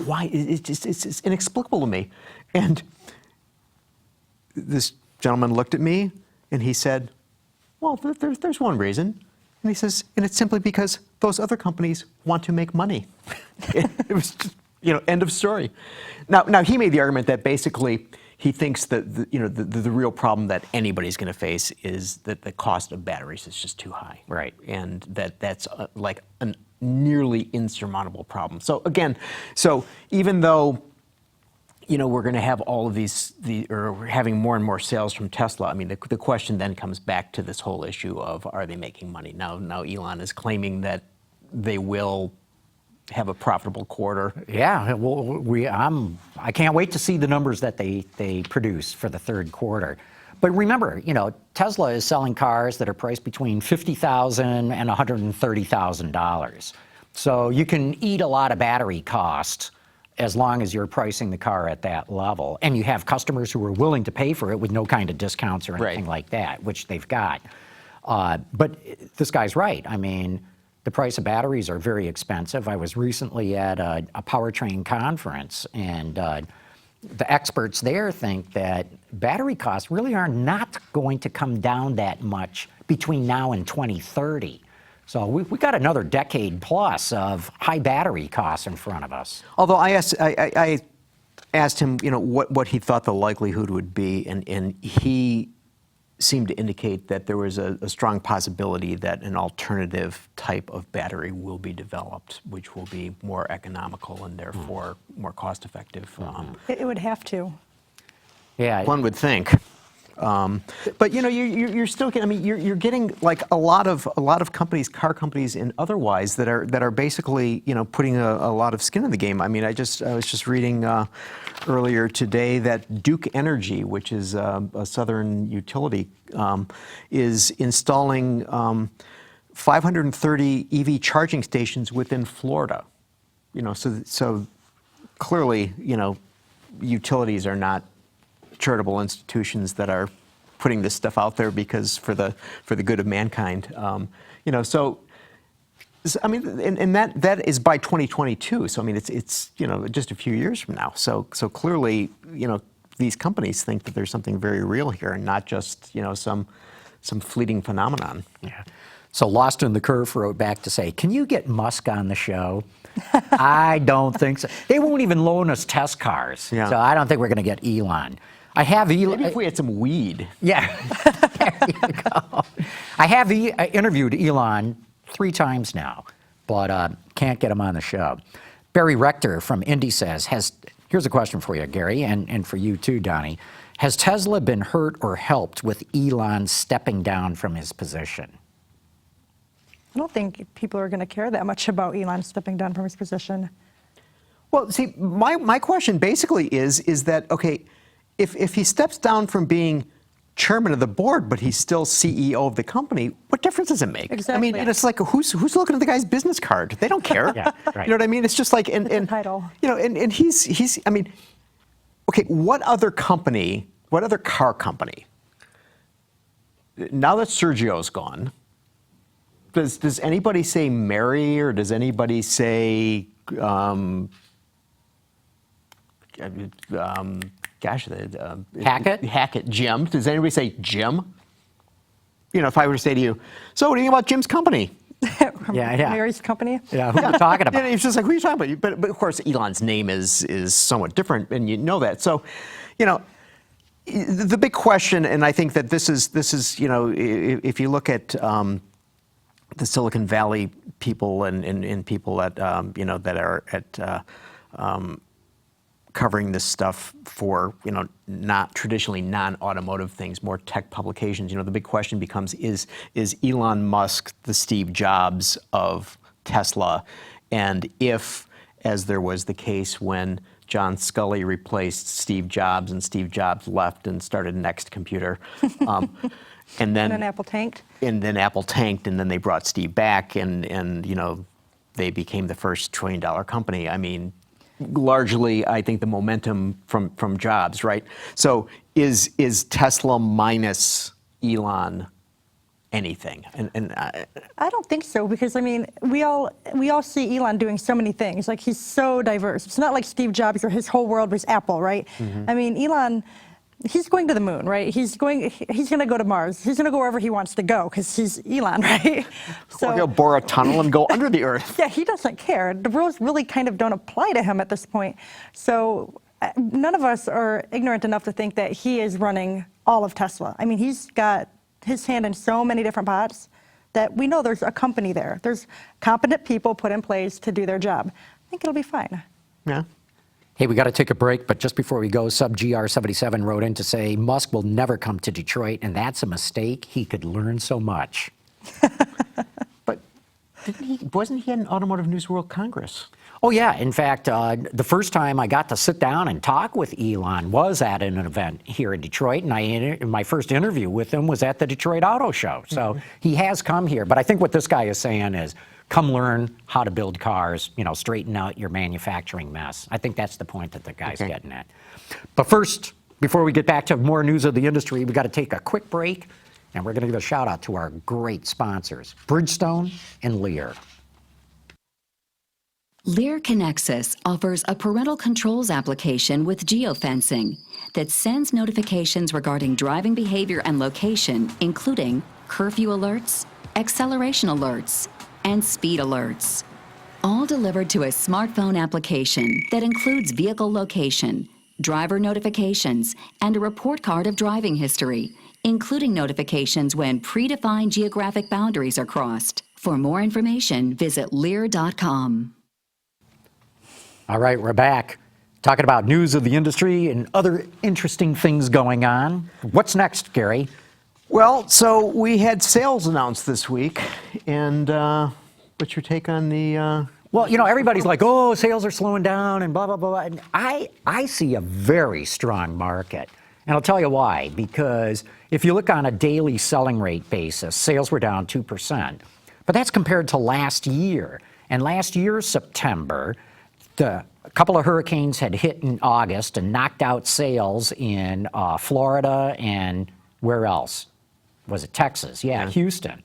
Speaker 1: why? It's inexplicable to me. And this gentleman looked at me and he said, well, there's one reason. And he says, and it's simply because those other companies want to make money. It was just, end of story. Now he made the argument that basically he thinks that the real problem that anybody's going to face is that the cost of batteries is just too high.
Speaker 3: Right.
Speaker 1: And that's like a nearly insurmountable problem. So again, even though we're going to have all of or we're having more and more sales from Tesla, I mean, the question then comes back to this whole issue of, are they making money? Now Elon is claiming that they will have a profitable quarter.
Speaker 3: Yeah, well, I can't wait to see the numbers that they produce for the third quarter. But remember, Tesla is selling cars that are priced between $50,000 and $130,000. So you can eat a lot of battery cost as long as you're pricing the car at that level. And you have customers who are willing to pay for it with no kind of discounts or anything like that, which they've got. But this guy's right. I mean, the price of batteries are very expensive. I was recently at a powertrain conference, and the experts there think that battery costs really are not going to come down that much between now and 2030. So we got another decade plus of high battery costs in front of us.
Speaker 1: Although I asked him, what he thought the likelihood would be, and he seemed to indicate that there was a strong possibility that an alternative type of battery will be developed, which will be more economical and therefore more cost-effective.
Speaker 2: It would have to.
Speaker 3: Yeah,
Speaker 1: one would think. But you're still getting. I mean, you're getting like a lot of companies, car companies, and otherwise that are basically putting a lot of skin in the game. I mean, I was just reading earlier today that Duke Energy, which is a southern utility, is installing 530 EV charging stations within Florida. So clearly, utilities are not charitable institutions that are putting this stuff out there because for the good of mankind. So I mean, and that is by 2022. So I mean, it's just a few years from now. So clearly, these companies think that there's something very real here, and not just some fleeting phenomenon.
Speaker 3: Yeah. So Lost in the Curve wrote back to say, can you get Musk on the show? I don't think so. They won't even loan us test cars.
Speaker 1: Yeah.
Speaker 3: So I don't think we're going to get Elon. I have Elon.
Speaker 1: Maybe if we had some weed.
Speaker 3: Yeah, there you go. I have interviewed Elon 3 times now, but can't get him on the show. Barry Rector from Indy says, has Here's a question for you, Gary, and for you too, Donnie. Has Tesla been hurt or helped with Elon stepping down from his position?
Speaker 2: I don't think people are going to care that much about Elon stepping down from his position.
Speaker 1: Well, see, my question basically is that, okay, if he steps down from being chairman of the board, but he's still CEO of the company, what difference does it make?
Speaker 2: Exactly.
Speaker 1: I mean, and it's like, who's looking at the guy's business card? They don't care.
Speaker 3: Yeah, right.
Speaker 1: You know what I mean? It's just like,
Speaker 2: It's a title.
Speaker 1: You know, and he's, I mean, okay, what other car company, now that Sergio's gone, does anybody say Mary, or does anybody say, Hackett, Jim. Does anybody say Jim? You know, if I were to say to you, so what do you think about Jim's company?
Speaker 3: Yeah.
Speaker 2: Mary's company.
Speaker 3: Yeah, who are you talking about?
Speaker 1: And it's just like, who are you talking about? But of course, Elon's name is somewhat different, and you know that. So, you know, the big question, and I think that this is you know, if you look at the Silicon Valley people and people that you know, that are at covering this stuff for, you know, not traditionally non-automotive things, more tech publications, you know, the big question becomes, is Elon Musk the Steve Jobs of Tesla? And if, as there was the case when John Scully replaced Steve Jobs and Steve Jobs left and started Next Computer, and then
Speaker 2: Apple tanked.
Speaker 1: And then Apple tanked, and then they brought Steve back, and you know, they became the first $1 trillion company. I mean, largely, I think the momentum from Jobs, right? So is Tesla minus Elon anything? And
Speaker 2: I don't think so, because I mean, we all see Elon doing so many things. Like, he's so diverse. It's not like Steve Jobs, where his whole world was Apple, right?
Speaker 1: Mm-hmm.
Speaker 2: I mean, Elon, he's going to the moon, right? He's going to go to Mars. He's going to go wherever he wants to go, because he's Elon, right?
Speaker 1: or he'll bore a tunnel and go under the earth.
Speaker 2: Yeah, he doesn't care. The rules really kind of don't apply to him at this point. So none of us are ignorant enough to think that he is running all of Tesla. I mean, he's got his hand in so many different pots that we know there's a company there. There's competent people put in place to do their job. I think it'll be fine.
Speaker 1: Yeah.
Speaker 3: Hey, we got to take a break, but just before we go, SubGR77 wrote in to say Musk will never come to Detroit, and that's a mistake. He could learn so much.
Speaker 1: But wasn't he at an Automotive News World Congress?
Speaker 3: Oh, yeah. In fact, the first time I got to sit down and talk with Elon was at an event here in Detroit, and my first interview with him was at the Detroit Auto Show. So he has come here. But I think what this guy is saying is, come learn how to build cars, you know, straighten out your manufacturing mess. I think that's the point that the guy's getting at. But first, before we get back to more news of the industry, we've got to take a quick break, and we're going to give a shout out to our great sponsors, Bridgestone and Lear.
Speaker 7: Lear Connexus offers a parental controls application with geofencing that sends notifications regarding driving behavior and location, including curfew alerts, acceleration alerts, and speed alerts, all delivered to a smartphone application that includes vehicle location, driver notifications, and a report card of driving history, including notifications when predefined geographic boundaries are crossed. For more information, visit Lear.com.
Speaker 3: All right, we're back. Talking about news of the industry and other interesting things going on. What's next, Gary?
Speaker 1: Well, so we had sales announced this week, and what's your take on the...
Speaker 3: Well, you know, everybody's like, oh, sales are slowing down and blah, blah, blah. And I see a very strong market. And I'll tell you why. Because if you look on a daily selling rate basis, sales were down 2%. But that's compared to last year. And last year's September, a couple of hurricanes had hit in August and knocked out sales in Florida and where else? Was it Texas? Yeah, Houston.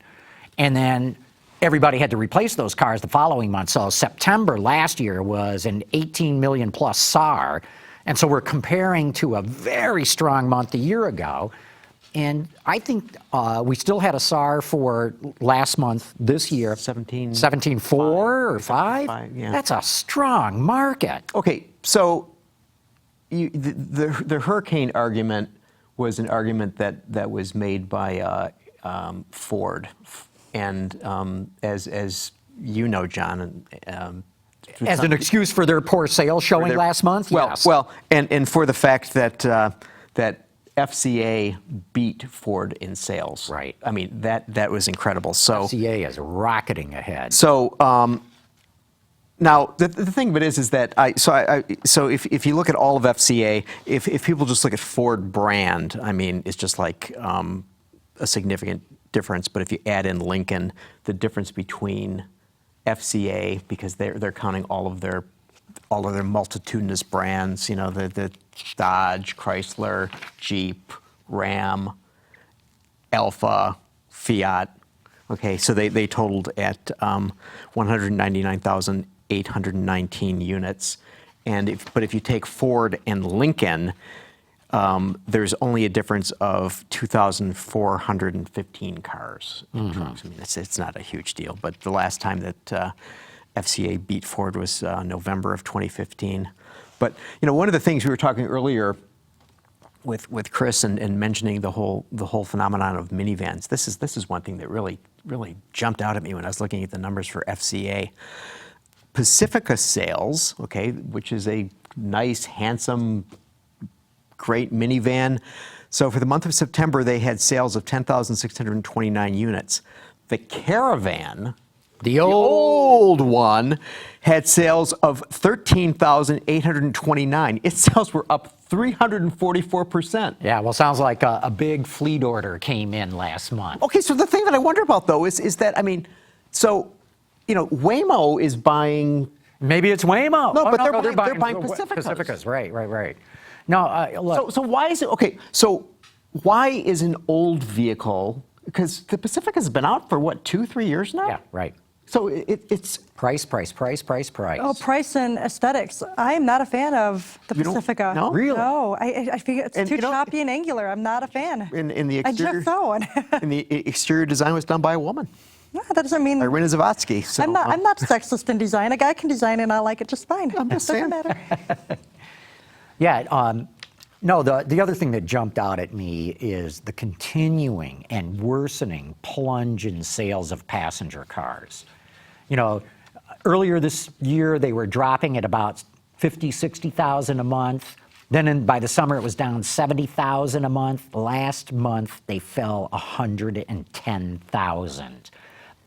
Speaker 3: And then everybody had to replace those cars the following month. So September last year was an 18 million plus SAR. And so we're comparing to a very strong month a year ago. And I think we still had a SAR for last month this year. 17.4 or 5?
Speaker 1: Yeah.
Speaker 3: That's a strong market.
Speaker 1: Okay, so the hurricane argument was an argument that was made by Ford. And as you know, John,
Speaker 3: As an excuse for their poor sales showing last month?
Speaker 1: Well,
Speaker 3: Yes.
Speaker 1: well, and for the fact that that FCA beat Ford in sales.
Speaker 3: Right.
Speaker 1: I mean, that was incredible. So
Speaker 3: FCA is rocketing ahead.
Speaker 1: So now the thing of it is that so if you look at all of FCA, if people just look at Ford brand, I mean, it's just like a significant difference. But if you add in Lincoln, the difference between FCA, because they're counting all of their multitudinous brands, you know, the Dodge, Chrysler, Jeep, Ram, Alfa, Fiat. Okay, so they totaled at 199,819 units, but if you take Ford and Lincoln, there's only a difference of 2,415 cars in trucks. I mean, it's not a huge deal, but the last time that FCA beat Ford was November of 2015. But you know, one of the things we were talking earlier with Chris and mentioning the whole phenomenon of minivans. This is one thing that really jumped out at me when I was looking at the numbers for FCA. Pacifica sales, okay, which is a nice, handsome, great minivan. So for the month of September, they had sales of 10,629 units. The Caravan, the old one, had sales of 13,829. Its sales were up 344%.
Speaker 3: Yeah, well, sounds like a big fleet order came in last month.
Speaker 1: Okay, so the thing that I wonder about, though, is that, I mean, so, you know, Waymo is buying...
Speaker 3: Maybe it's Waymo.
Speaker 1: No,
Speaker 3: Oh,
Speaker 1: but
Speaker 3: no,
Speaker 1: they're buying Pacificas.
Speaker 3: Pacificas, right. No, look.
Speaker 1: So why is it, okay, so why is an old vehicle, because the Pacifica has been out for, what, 2-3 years now?
Speaker 3: Yeah, right.
Speaker 1: So it's...
Speaker 3: Price.
Speaker 2: Oh, price and aesthetics. I am not a fan of the
Speaker 1: You don't-
Speaker 2: Pacifica.
Speaker 1: no?
Speaker 3: Really?
Speaker 2: No, I think it's
Speaker 1: And,
Speaker 2: too
Speaker 1: you know,
Speaker 2: choppy and angular. I'm not a fan.
Speaker 1: in the
Speaker 2: I
Speaker 1: exterior...
Speaker 2: just saw one.
Speaker 1: And the exterior design was done by a woman,
Speaker 2: No, that doesn't mean
Speaker 1: Irina Zavatsky. So,
Speaker 2: I'm not sexist in design. A guy can design and I like it just fine.
Speaker 1: I'm just
Speaker 2: Doesn't
Speaker 1: saying.
Speaker 2: matter.
Speaker 3: Yeah, no, the other thing that jumped out at me is the continuing and worsening plunge in sales of passenger cars. You know, earlier this year, they were dropping at about 50, 60,000 a month. Then by the summer, it was down 70,000 a month. Last month, they fell 110,000.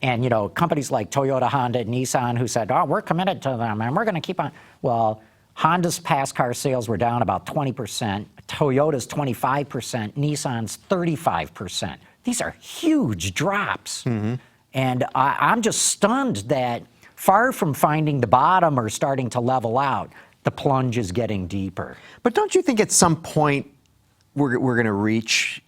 Speaker 3: And, you know, companies like Toyota, Honda, and Nissan who said, oh, we're committed to them and we're going to keep on. Well, Honda's pass car sales were down about 20%, Toyota's 25%, Nissan's 35%. These are huge drops. Mm-hmm. And I'm just stunned that far from finding the bottom or starting to level out, the plunge is getting deeper.
Speaker 1: But don't you think at some point we're going to reach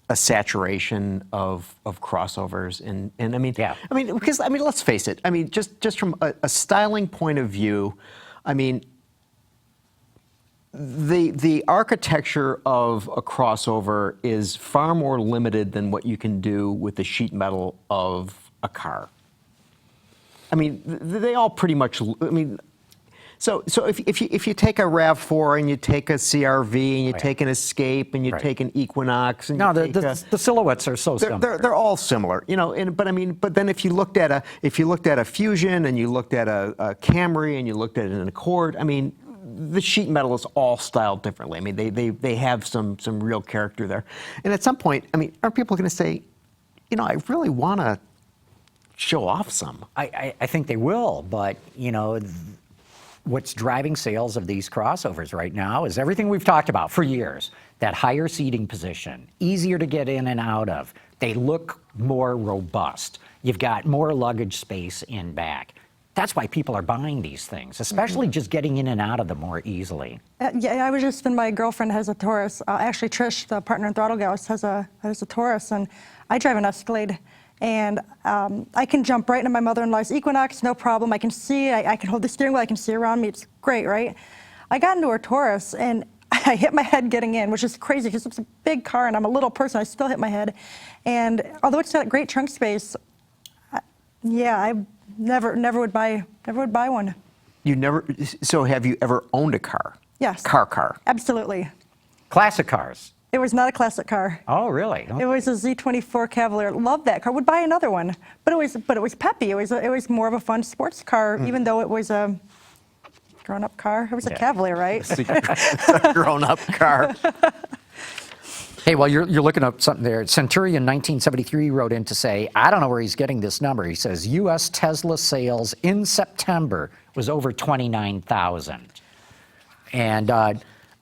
Speaker 1: a saturation of crossovers? And I mean,
Speaker 3: yeah.
Speaker 1: I mean, because I mean, let's face it. I mean, just from a styling point of view, I mean, the architecture of a crossover is far more limited than what you can do with the sheet metal of a car. I mean, they all pretty much. I mean, so if you take a RAV4 and you take a CRV and you take an Escape and you take an Equinox and
Speaker 3: no,
Speaker 1: you take
Speaker 3: the silhouettes are so similar.
Speaker 1: They're all similar, you know. But then if you looked at a Fusion and you looked at a Camry and you looked at an Accord, I mean, the sheet metal is all styled differently. I mean, they have some real character there. And at some point, I mean, are people going to say, you know, I really want to show off some?
Speaker 3: I think they will, but, you know, what's driving sales of these crossovers right now is everything we've talked about for years. That higher seating position, easier to get in and out of. They look more robust. You've got more luggage space in back. That's why people are buying these things, especially just getting in and out of them more easily.
Speaker 2: Yeah, I was just, my girlfriend has a Taurus. Actually, Trish, the partner in Throttle Gals, has a Taurus, and I drive an Escalade. And I can jump right into my mother-in-law's Equinox, no problem. I can see, I can hold the steering wheel, I can see around me. It's great, right? I got into her Taurus, and I hit my head getting in, which is crazy because it's a big car, and I'm a little person. I still hit my head. And although it's got great trunk space, yeah, I never would buy one.
Speaker 1: You never. So have you ever owned a car?
Speaker 2: Yes.
Speaker 1: Car.
Speaker 2: Absolutely.
Speaker 3: Classic cars.
Speaker 2: It was not a classic car.
Speaker 3: Oh, really?
Speaker 2: It was a Z24 Cavalier. Loved that car. Would buy another one. But it was peppy. It was more of a fun sports car, even though it was a grown-up car. It was a Cavalier, right?
Speaker 1: It's a grown-up car.
Speaker 3: Hey, well, you're looking up something there. Centurion 1973 wrote in to say, I don't know where he's getting this number. He says, U.S. Tesla sales in September was over 29,000. And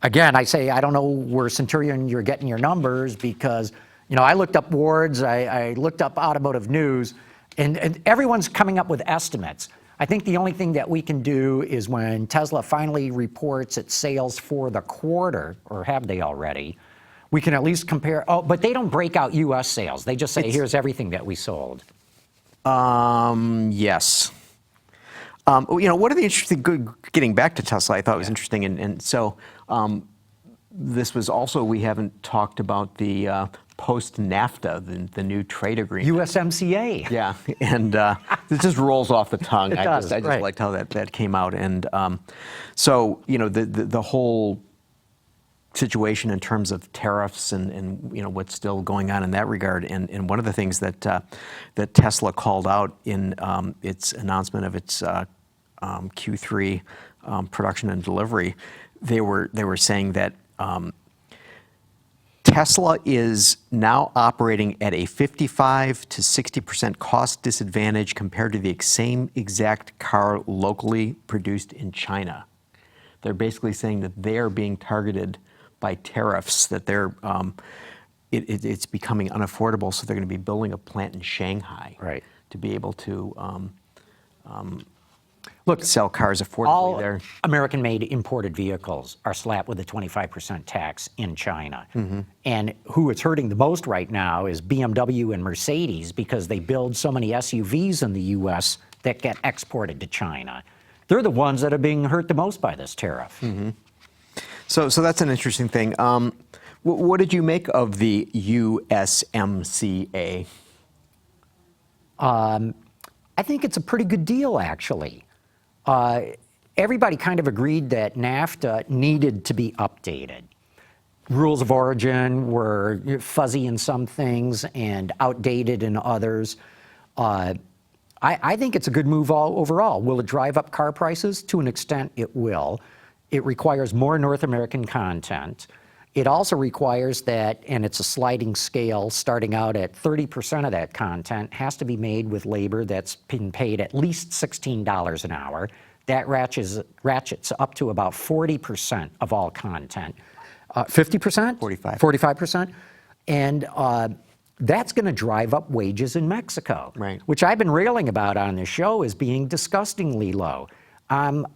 Speaker 3: again, I say, I don't know where Centurion you're getting your numbers because, you know, I looked up Wards, I looked up Automotive News, and everyone's coming up with estimates. I think the only thing that we can do is when Tesla finally reports its sales for the quarter, or have they already, we can at least compare. Oh, but they don't break out U.S. sales. They just say, here's everything that we sold.
Speaker 1: Yes. You know, one of the interesting, getting back to Tesla, I thought was interesting, and so this was also, we haven't talked about the Post-NAFTA, the new trade agreement.
Speaker 3: USMCA.
Speaker 1: Yeah, and it just rolls off the tongue. I
Speaker 3: does,
Speaker 1: just
Speaker 3: right.
Speaker 1: liked how that came out, and so you know the whole situation in terms of tariffs and you know what's still going on in that regard, and one of the things that that Tesla called out in its announcement of its Q3 production and delivery, they were saying that Tesla is now operating at a 55 to 60% cost disadvantage compared to the same exact car locally produced in China. They're basically saying that they are being targeted by tariffs, that they're it's becoming unaffordable, so they're going to be building a plant in Shanghai,
Speaker 3: Right,
Speaker 1: to be able to sell cars affordably
Speaker 3: all
Speaker 1: there.
Speaker 3: American-made imported vehicles are slapped with a 25% tax in China. And who it's hurting the most right now is BMW and Mercedes because they build so many SUVs in the U.S. that get exported to China. They're the ones that are being hurt the most by this tariff.
Speaker 1: So that's an interesting thing. What did you make of the USMCA?
Speaker 3: I think it's a pretty good deal, actually. Everybody kind of agreed that NAFTA needed to be updated. Rules of origin were fuzzy in some things and outdated in others. I think it's a good move overall. Will it drive up car prices? To an extent, it will. It requires more North American content. It also requires that, and it's a sliding scale, starting out at 30% of that content has to be made with labor that's been paid at least $16 an hour. That ratchets up to about 40% of all content. 50%?
Speaker 1: 45.
Speaker 3: 45%. And that's going to drive up wages in Mexico,
Speaker 1: Right.
Speaker 3: which I've been railing about on this show as being disgustingly low. I'm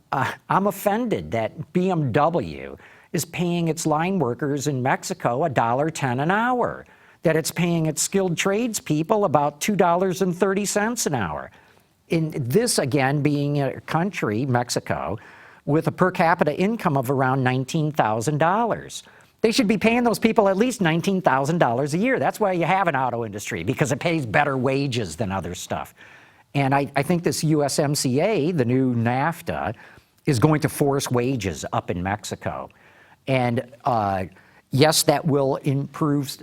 Speaker 3: offended that BMW is paying its line workers in Mexico $1.10 an hour, that it's paying its skilled tradespeople about $2.30 an hour. In this, again, being a country, Mexico, with a per capita income of around $19,000. They should be paying those people at least $19,000 a year. That's why you have an auto industry, because it pays better wages than other stuff. And I think this USMCA, the new NAFTA, is going to force wages up in Mexico. And yes, that will increase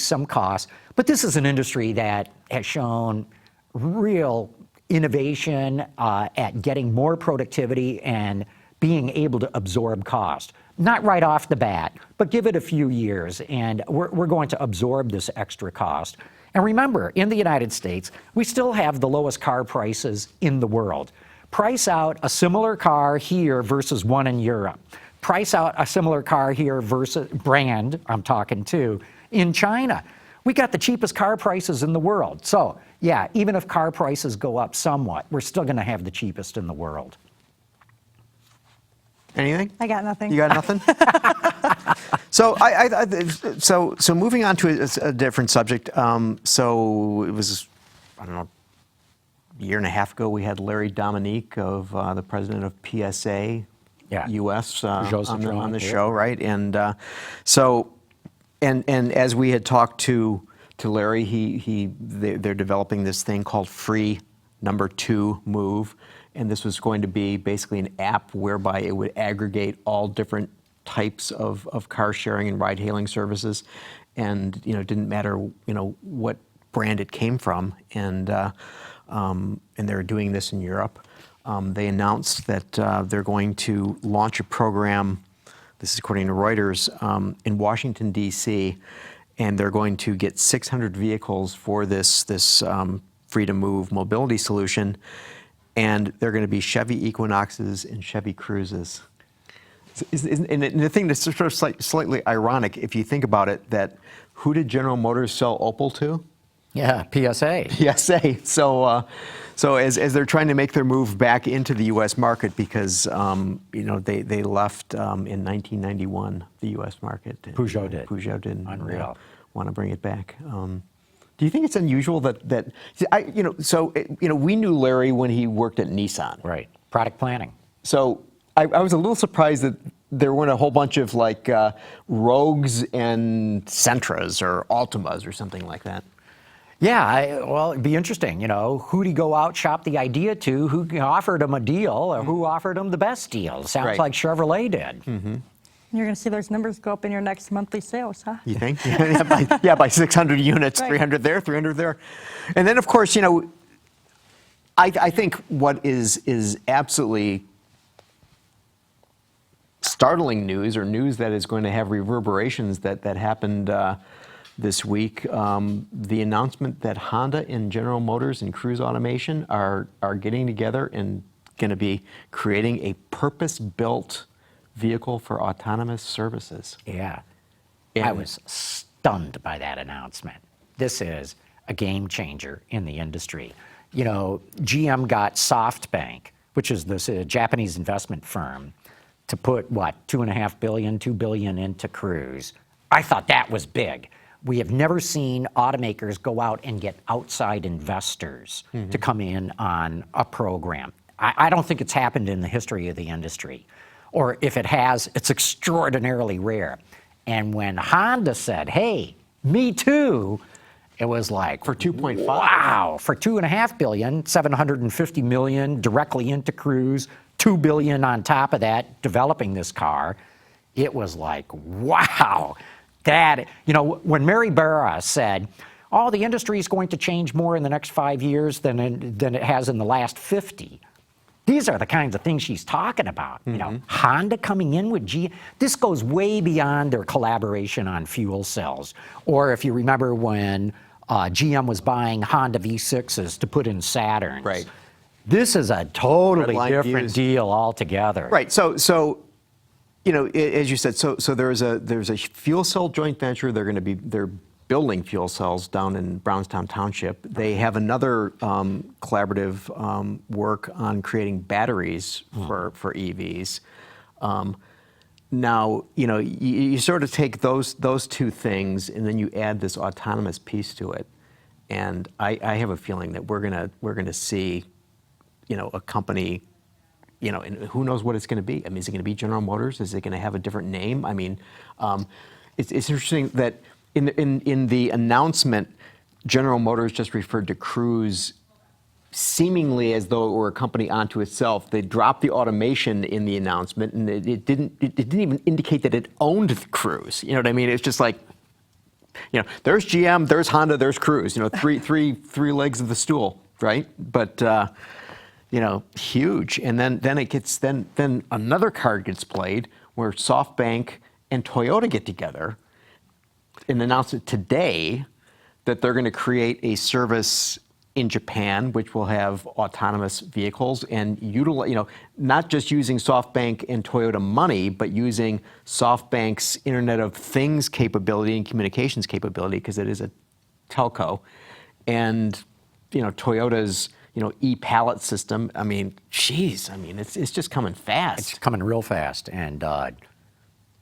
Speaker 3: some costs, but this is an industry that has shown real innovation at getting more productivity and being able to absorb cost. Not right off the bat, but give it a few years, and we're going to absorb this extra cost. And remember, in the United States, we still have the lowest car prices in the world. Price out a similar car here versus one in Europe. Price out a similar car here versus brand, I'm talking to, in China. We got the cheapest car prices in the world. So, yeah, even if car prices go up somewhat, we're still going to have the cheapest in the world.
Speaker 1: Anything?
Speaker 2: I got nothing.
Speaker 1: You got nothing? So so moving on to a different subject. So it was, I don't know, a year and a half ago, we had Larry Dominique of the president of PSA US on the show, right? And so, and as we had talked to Larry, they're developing this thing called Free Number 2 Move. And this was going to be basically an app whereby it would aggregate all different types of car sharing and ride hailing services, and it didn't matter what brand it came from, and they're doing this in Europe. They announced that they're going to launch a program. This is according to Reuters, in Washington D.C., and they're going to get 600 vehicles for this free to move mobility solution, and they're going to be Chevy Equinoxes and Chevy Cruzes. And the thing that's sort of slightly ironic, if you think about it, that who did General Motors sell Opel to?
Speaker 3: Yeah, PSA.
Speaker 1: PSA. So as they're trying to make their move back into the U.S. market, because they left in 1991 the U.S. market.
Speaker 3: Peugeot did.
Speaker 1: Peugeot didn't.
Speaker 3: Unreal.
Speaker 1: Want to bring it back. Do you think it's unusual that we knew Larry when he worked at Nissan.
Speaker 3: Right. Product planning.
Speaker 1: So I was a little surprised that there weren't a whole bunch of Rogues and Sentras or Altimas or something like that.
Speaker 3: Yeah, well, it'd be interesting, who'd he go out, shop the idea to, who offered him a deal, or who offered him the best deal? Sounds
Speaker 1: Right.
Speaker 3: like Chevrolet did.
Speaker 1: Mm-hmm.
Speaker 2: You're going to see those numbers go up in your next monthly sales, huh?
Speaker 1: You think? Yeah, by 600 units,
Speaker 2: Right.
Speaker 1: 300 there, 300 there. And then, of course, I think what is absolutely startling news, or news that is going to have reverberations that happened this week, the announcement that Honda and General Motors and Cruise Automation are getting together and going to be creating a purpose-built vehicle for autonomous services.
Speaker 3: Yeah.
Speaker 1: And
Speaker 3: I was stunned by that announcement. This is a game changer in the industry. GM got SoftBank, which is this Japanese investment firm, to put, $2.5 billion, $2 billion into Cruise. I thought that was big. We have never seen automakers go out and get outside investors to come in on a program. I don't think it's happened in the history of the industry. Or if it has, it's extraordinarily rare. And when Honda said, hey, me too, it was like,
Speaker 1: For 2.5.
Speaker 3: wow, for $2.5 billion, $750 million directly into Cruise, $2 billion on top of that, developing this car. It was like, wow. That, when Mary Barra said, the industry is going to change more in the next 5 years than it has in the last 50. These are the kinds of things she's talking about. Honda coming in with GM. This goes way beyond their collaboration on fuel cells. Or if you remember when GM was buying Honda V6s to put in Saturns.
Speaker 1: Right.
Speaker 3: This is a totally
Speaker 1: Red line
Speaker 3: different
Speaker 1: views.
Speaker 3: deal altogether.
Speaker 1: Right. So as you said, so there's a fuel cell joint venture. They're building fuel cells down in Brownstown Township. They have another collaborative work on creating batteries for EVs. Now, you sort of take those two things, and then you add this autonomous piece to it, and I have a feeling that we're gonna see, a company. And who knows what it's going to be? I mean, is it going to be General Motors? Is it going to have a different name? I mean, it's interesting that in the announcement, General Motors just referred to Cruise seemingly as though it were a company unto itself. They dropped the automation in the announcement, and it didn't even indicate that it owned Cruise. You know what I mean? It's just like, there's GM, there's Honda, there's Cruise. Three legs of the stool, right? But huge. And then it gets then another card gets played where SoftBank and Toyota get together and announce it today that they're going to create a service in Japan which will have autonomous vehicles and not just using SoftBank and Toyota money, but using SoftBank's Internet of Things capability and communications capability, because it is a telco, and Toyota's e-pallet system. I mean, it's just coming fast.
Speaker 3: It's coming real fast, and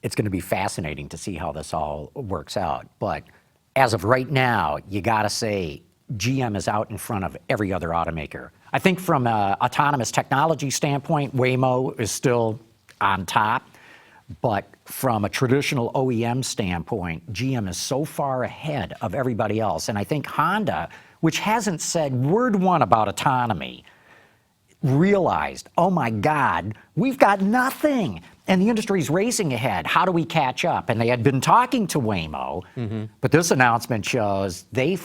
Speaker 3: it's going to be fascinating to see how this all works out. But as of right now, you got to say GM is out in front of every other automaker. I think from an autonomous technology standpoint, Waymo is still on top. But from a traditional OEM standpoint, GM is so far ahead of everybody else. And I think Honda, which hasn't said word one about autonomy, realized, oh my God, we've got nothing. And the industry's racing ahead. How do we catch up? And they had been talking to Waymo, but this announcement shows they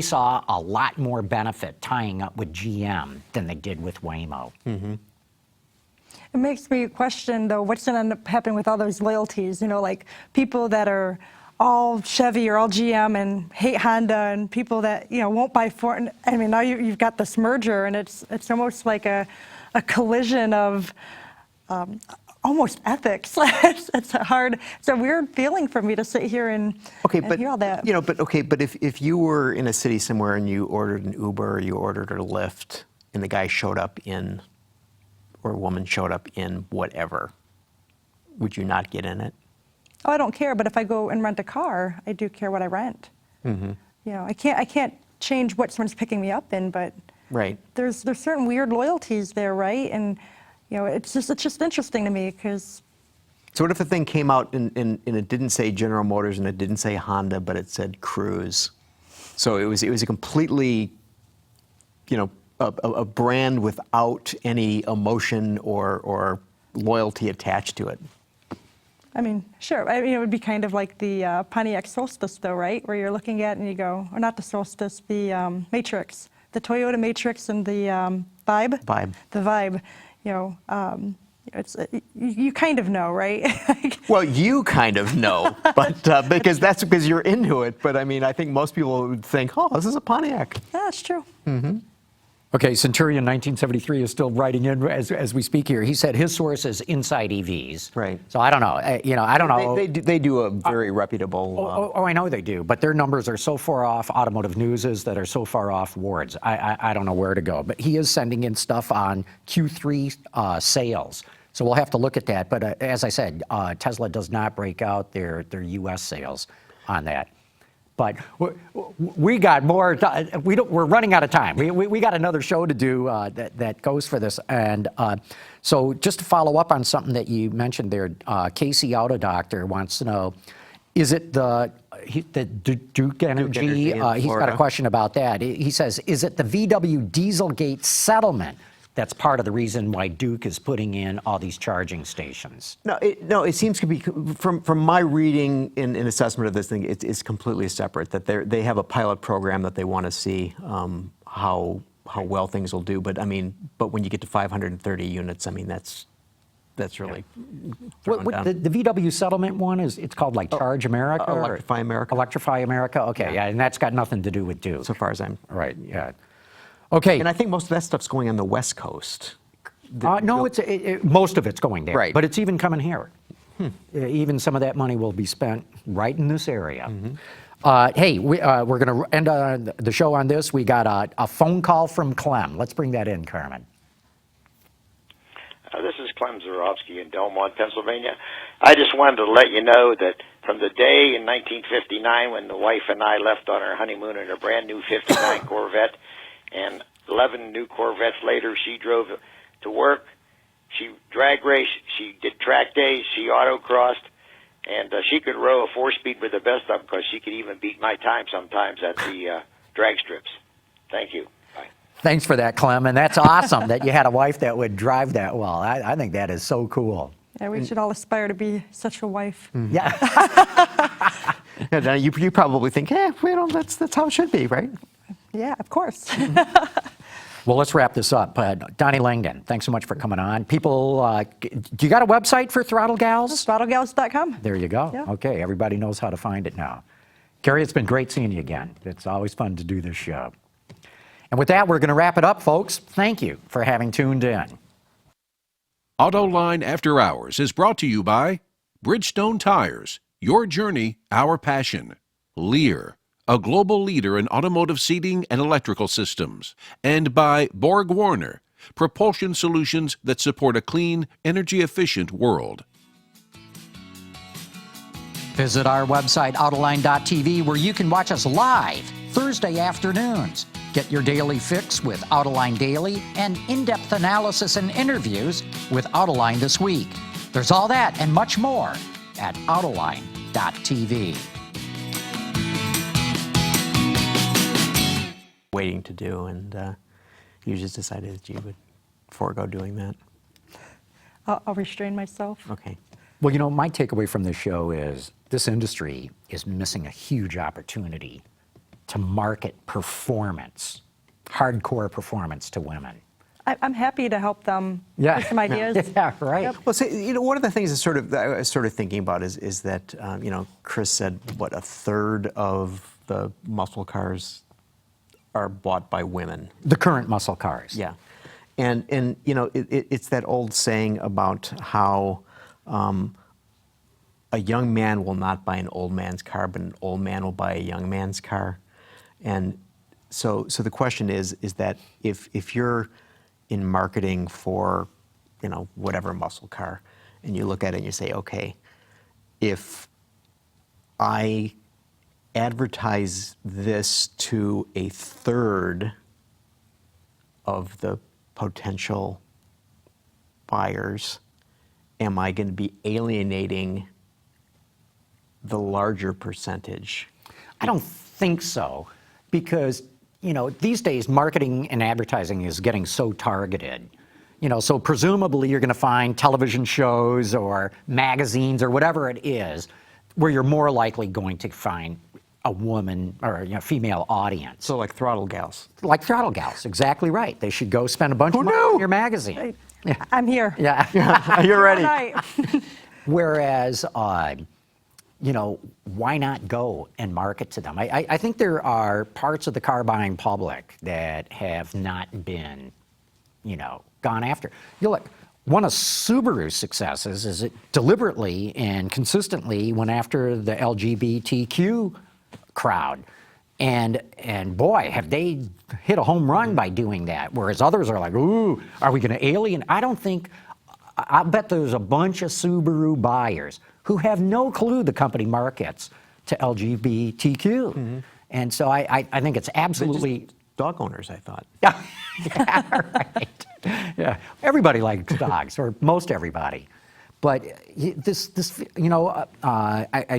Speaker 3: saw a lot more benefit tying up with GM than they did with Waymo.
Speaker 2: It makes me question, though, what's going to end up happening with all those loyalties, like people that are all Chevy or all GM and hate Honda, and people that, won't buy Ford. I mean, now you've got this merger, and it's almost like a collision of almost ethics. It's a weird feeling for me to sit here and hear all that.
Speaker 1: But if you were in a city somewhere and you ordered an Uber or you ordered a Lyft, and the guy showed up in, or a woman showed up in whatever, would you not get in it?
Speaker 2: Oh, I don't care, but if I go and rent a car, I do care what I rent. I can't change what someone's picking me up in, but
Speaker 1: right.
Speaker 2: There's certain weird loyalties there, right? And it's just interesting to me because.
Speaker 1: So what if the thing came out and it didn't say General Motors and it didn't say Honda, but it said Cruise? So it was a completely, a brand without any emotion or loyalty attached to it.
Speaker 2: I mean, sure. It would be kind of like the Pontiac Solstice, though, right? Where you're looking at and you go, or not the Solstice, the Matrix, the Toyota Matrix and the Vibe. The Vibe. It's you kind of know, right?
Speaker 1: Well, you kind of know, but because you're into it. But I mean, I think most people would think, oh, this is a Pontiac.
Speaker 2: Yeah, that's true.
Speaker 3: Okay, Centurion 1973 is still writing in as we speak here. He said his source is Inside EVs.
Speaker 1: Right.
Speaker 3: So I don't know. I don't know.
Speaker 1: They do a very reputable.
Speaker 3: I know they do, but their numbers are so far off Automotive News's that are so far off Ward's. I don't know where to go. But he is sending in stuff on Q3 sales. So we'll have to look at that. But as I said, Tesla does not break out their U.S. sales on that. But we got more. We're running out of time. We got another show to do that goes for this. And so just to follow up on something that you mentioned there, Casey Auto Doctor wants to know, is it the Duke Energy? He's got a question about that. He says, is it the VW Dieselgate settlement that's part of the reason why Duke is putting in all these charging stations?
Speaker 1: No, it seems to be, from my reading and assessment of this thing, it's completely separate, that they have a pilot program that they want to see how well things will do. But when you get to 530 units, that's really throwing down.
Speaker 3: The VW settlement one it's called like Charge America?
Speaker 1: Electrify America.
Speaker 3: Electrify America, okay, yeah, and that's got nothing to do with Duke.
Speaker 1: So far as I'm...
Speaker 3: Right, yeah. Okay.
Speaker 1: And I think most of that stuff's going on the West Coast.
Speaker 3: No, most of it's going there.
Speaker 1: Right.
Speaker 3: But it's even coming here. Even some of that money will be spent right in this area. Hey, we're going to end the show on this. We got a phone call from Clem. Let's bring that in, Carmen.
Speaker 8: This is Clem Zarowski in Delmont, Pennsylvania. I just wanted to let you know that from the day in 1959 when the wife and I left on our honeymoon in a brand new 59 Corvette, and 11 new Corvettes later, she drove to work, she drag raced, she did track days, she autocrossed, and she could row a 4-speed with the best of them because she could even beat my time sometimes at the drag strips. Thank you. Bye.
Speaker 3: Thanks for that, Clem, and that's awesome that you had a wife that would drive that well. I think that is so cool.
Speaker 2: Yeah, we should all aspire to be such a wife.
Speaker 3: Yeah.
Speaker 1: Yeah, you probably think, that's how it should be, right?
Speaker 2: Yeah, of course.
Speaker 3: Well, let's wrap this up. Doni Langdon, thanks so much for coming on. People, do you got a website for Throttle Gals?
Speaker 2: ThrottleGals.com.
Speaker 3: There you go.
Speaker 2: Yeah.
Speaker 3: Okay, everybody knows how to find it now. Carrie, it's been great seeing you again. It's always fun to do this show. And with that, we're going to wrap it up, folks. Thank you for having tuned in.
Speaker 4: Autoline After Hours is brought to you by Bridgestone Tires, your journey, our passion. Lear, a global leader in automotive seating and electrical systems. And by Borg Warner, propulsion solutions that support a clean, energy-efficient world.
Speaker 3: Visit our website, Autoline.tv, where you can watch us live Thursday afternoons. Get your daily fix with Autoline Daily and in-depth analysis and interviews with Autoline This Week. There's all that and much more at Autoline.tv.
Speaker 1: Waiting to do, and you just decided that you would forego doing that.
Speaker 2: I'll restrain myself.
Speaker 1: Okay.
Speaker 3: Well, my takeaway from this show is this industry is missing a huge opportunity to market performance, hardcore performance to women.
Speaker 2: I'm happy to help them
Speaker 3: Yeah.
Speaker 2: with some ideas.
Speaker 3: Yeah, right.
Speaker 2: Yep.
Speaker 1: Well, see, one of the things that I was sort of thinking about is that, Chris said, what, a third of the muscle cars are bought by women.
Speaker 3: The current muscle cars.
Speaker 1: Yeah. And it's that old saying about how a young man will not buy an old man's car, but an old man will buy a young man's car. And so the question is that if you're in marketing for, whatever muscle car, and you look at it and you say, okay, if I advertise this to a third of the potential buyers, am I going to be alienating the larger percentage?
Speaker 3: I don't think so, because these days marketing and advertising is getting so targeted. So presumably you're going to find television shows or magazines or whatever it is where you're more likely going to find a woman or female audience.
Speaker 1: So like Throttle Gals.
Speaker 3: Like Throttle Gals, exactly right. They should go spend a bunch of money on your magazine.
Speaker 2: I'm here.
Speaker 3: Yeah.
Speaker 1: You're ready.
Speaker 2: All right.
Speaker 3: Whereas, why not go and market to them? I think there are parts of the car buying public that have not been, gone after. Look, one of Subaru's successes is it deliberately and consistently went after the LGBTQ crowd. And boy, have they hit a home run by doing that. Whereas others are like, ooh, are we going to alien? I bet there's a bunch of Subaru buyers who have no clue the company markets to LGBTQ. Mm-hmm. And so I think it's absolutely...
Speaker 1: Dog owners, I thought.
Speaker 3: Yeah, right. Yeah, everybody likes dogs, or most everybody. But I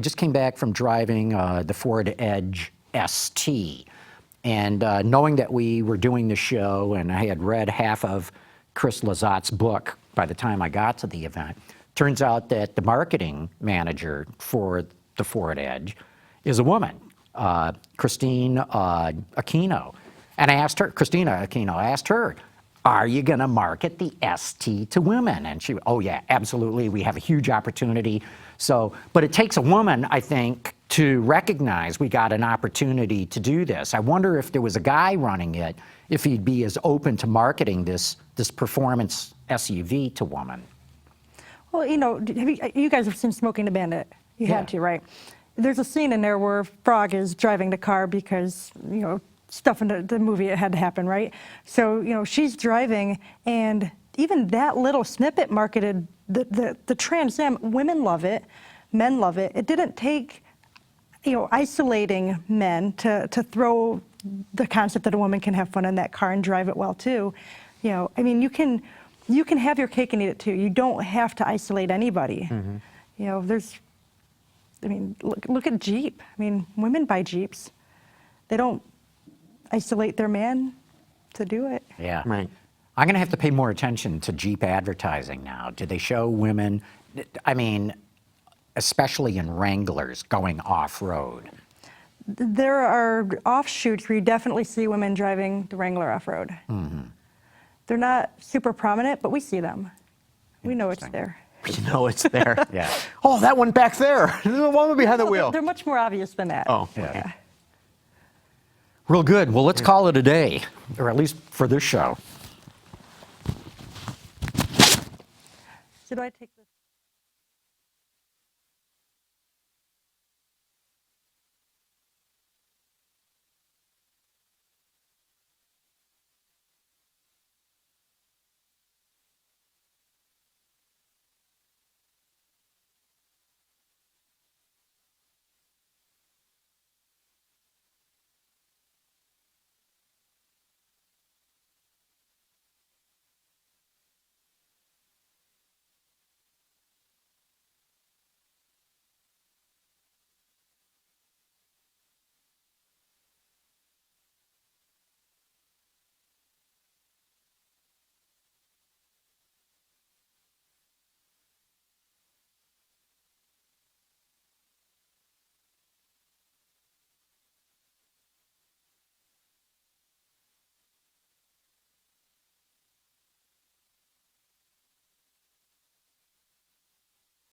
Speaker 3: just came back from driving the Ford Edge ST, and knowing that we were doing the show, and I had read half of Chris Lezotte's book by the time I got to the event, turns out that the marketing manager for the Ford Edge is a woman, Christina Aquino. And Christina Aquino asked her, are you going to market the ST to women? And she, oh yeah, absolutely. We have a huge opportunity. But it takes a woman, I think, to recognize we got an opportunity to do this. I wonder if there was a guy running it, if he'd be as open to marketing this performance SUV to women.
Speaker 2: Well, you guys have seen Smoking the Bandit. You had to, right? There's a scene in there where Frog is driving the car because, stuff in the movie, it had to happen, right? So, she's driving, and even that little snippet marketed the Trans Am. Women love it, men love it. It didn't take, isolating men to throw the concept that a woman can have fun in that car and drive it well too. You can have your cake and eat it too. You don't have to isolate anybody. Mm-hmm. Look at Jeep. Women buy Jeeps. They don't isolate their man to do it.
Speaker 3: Yeah.
Speaker 1: Right.
Speaker 3: I'm going to have to pay more attention to Jeep advertising now. Do they show women, especially in Wranglers, going off-road?
Speaker 2: There are offshoots where you definitely see women driving the Wrangler off-road. Mm-hmm. They're not super prominent, but we see them. We know it's there.
Speaker 1: You know it's there.
Speaker 3: Yeah.
Speaker 1: Oh, that one back there. There's a woman behind the wheel.
Speaker 2: They're much more obvious than that.
Speaker 1: Oh,
Speaker 3: yeah.
Speaker 1: okay.
Speaker 3: Real good. Well, let's call it a day, or at least for this show.
Speaker 2: So do I take this?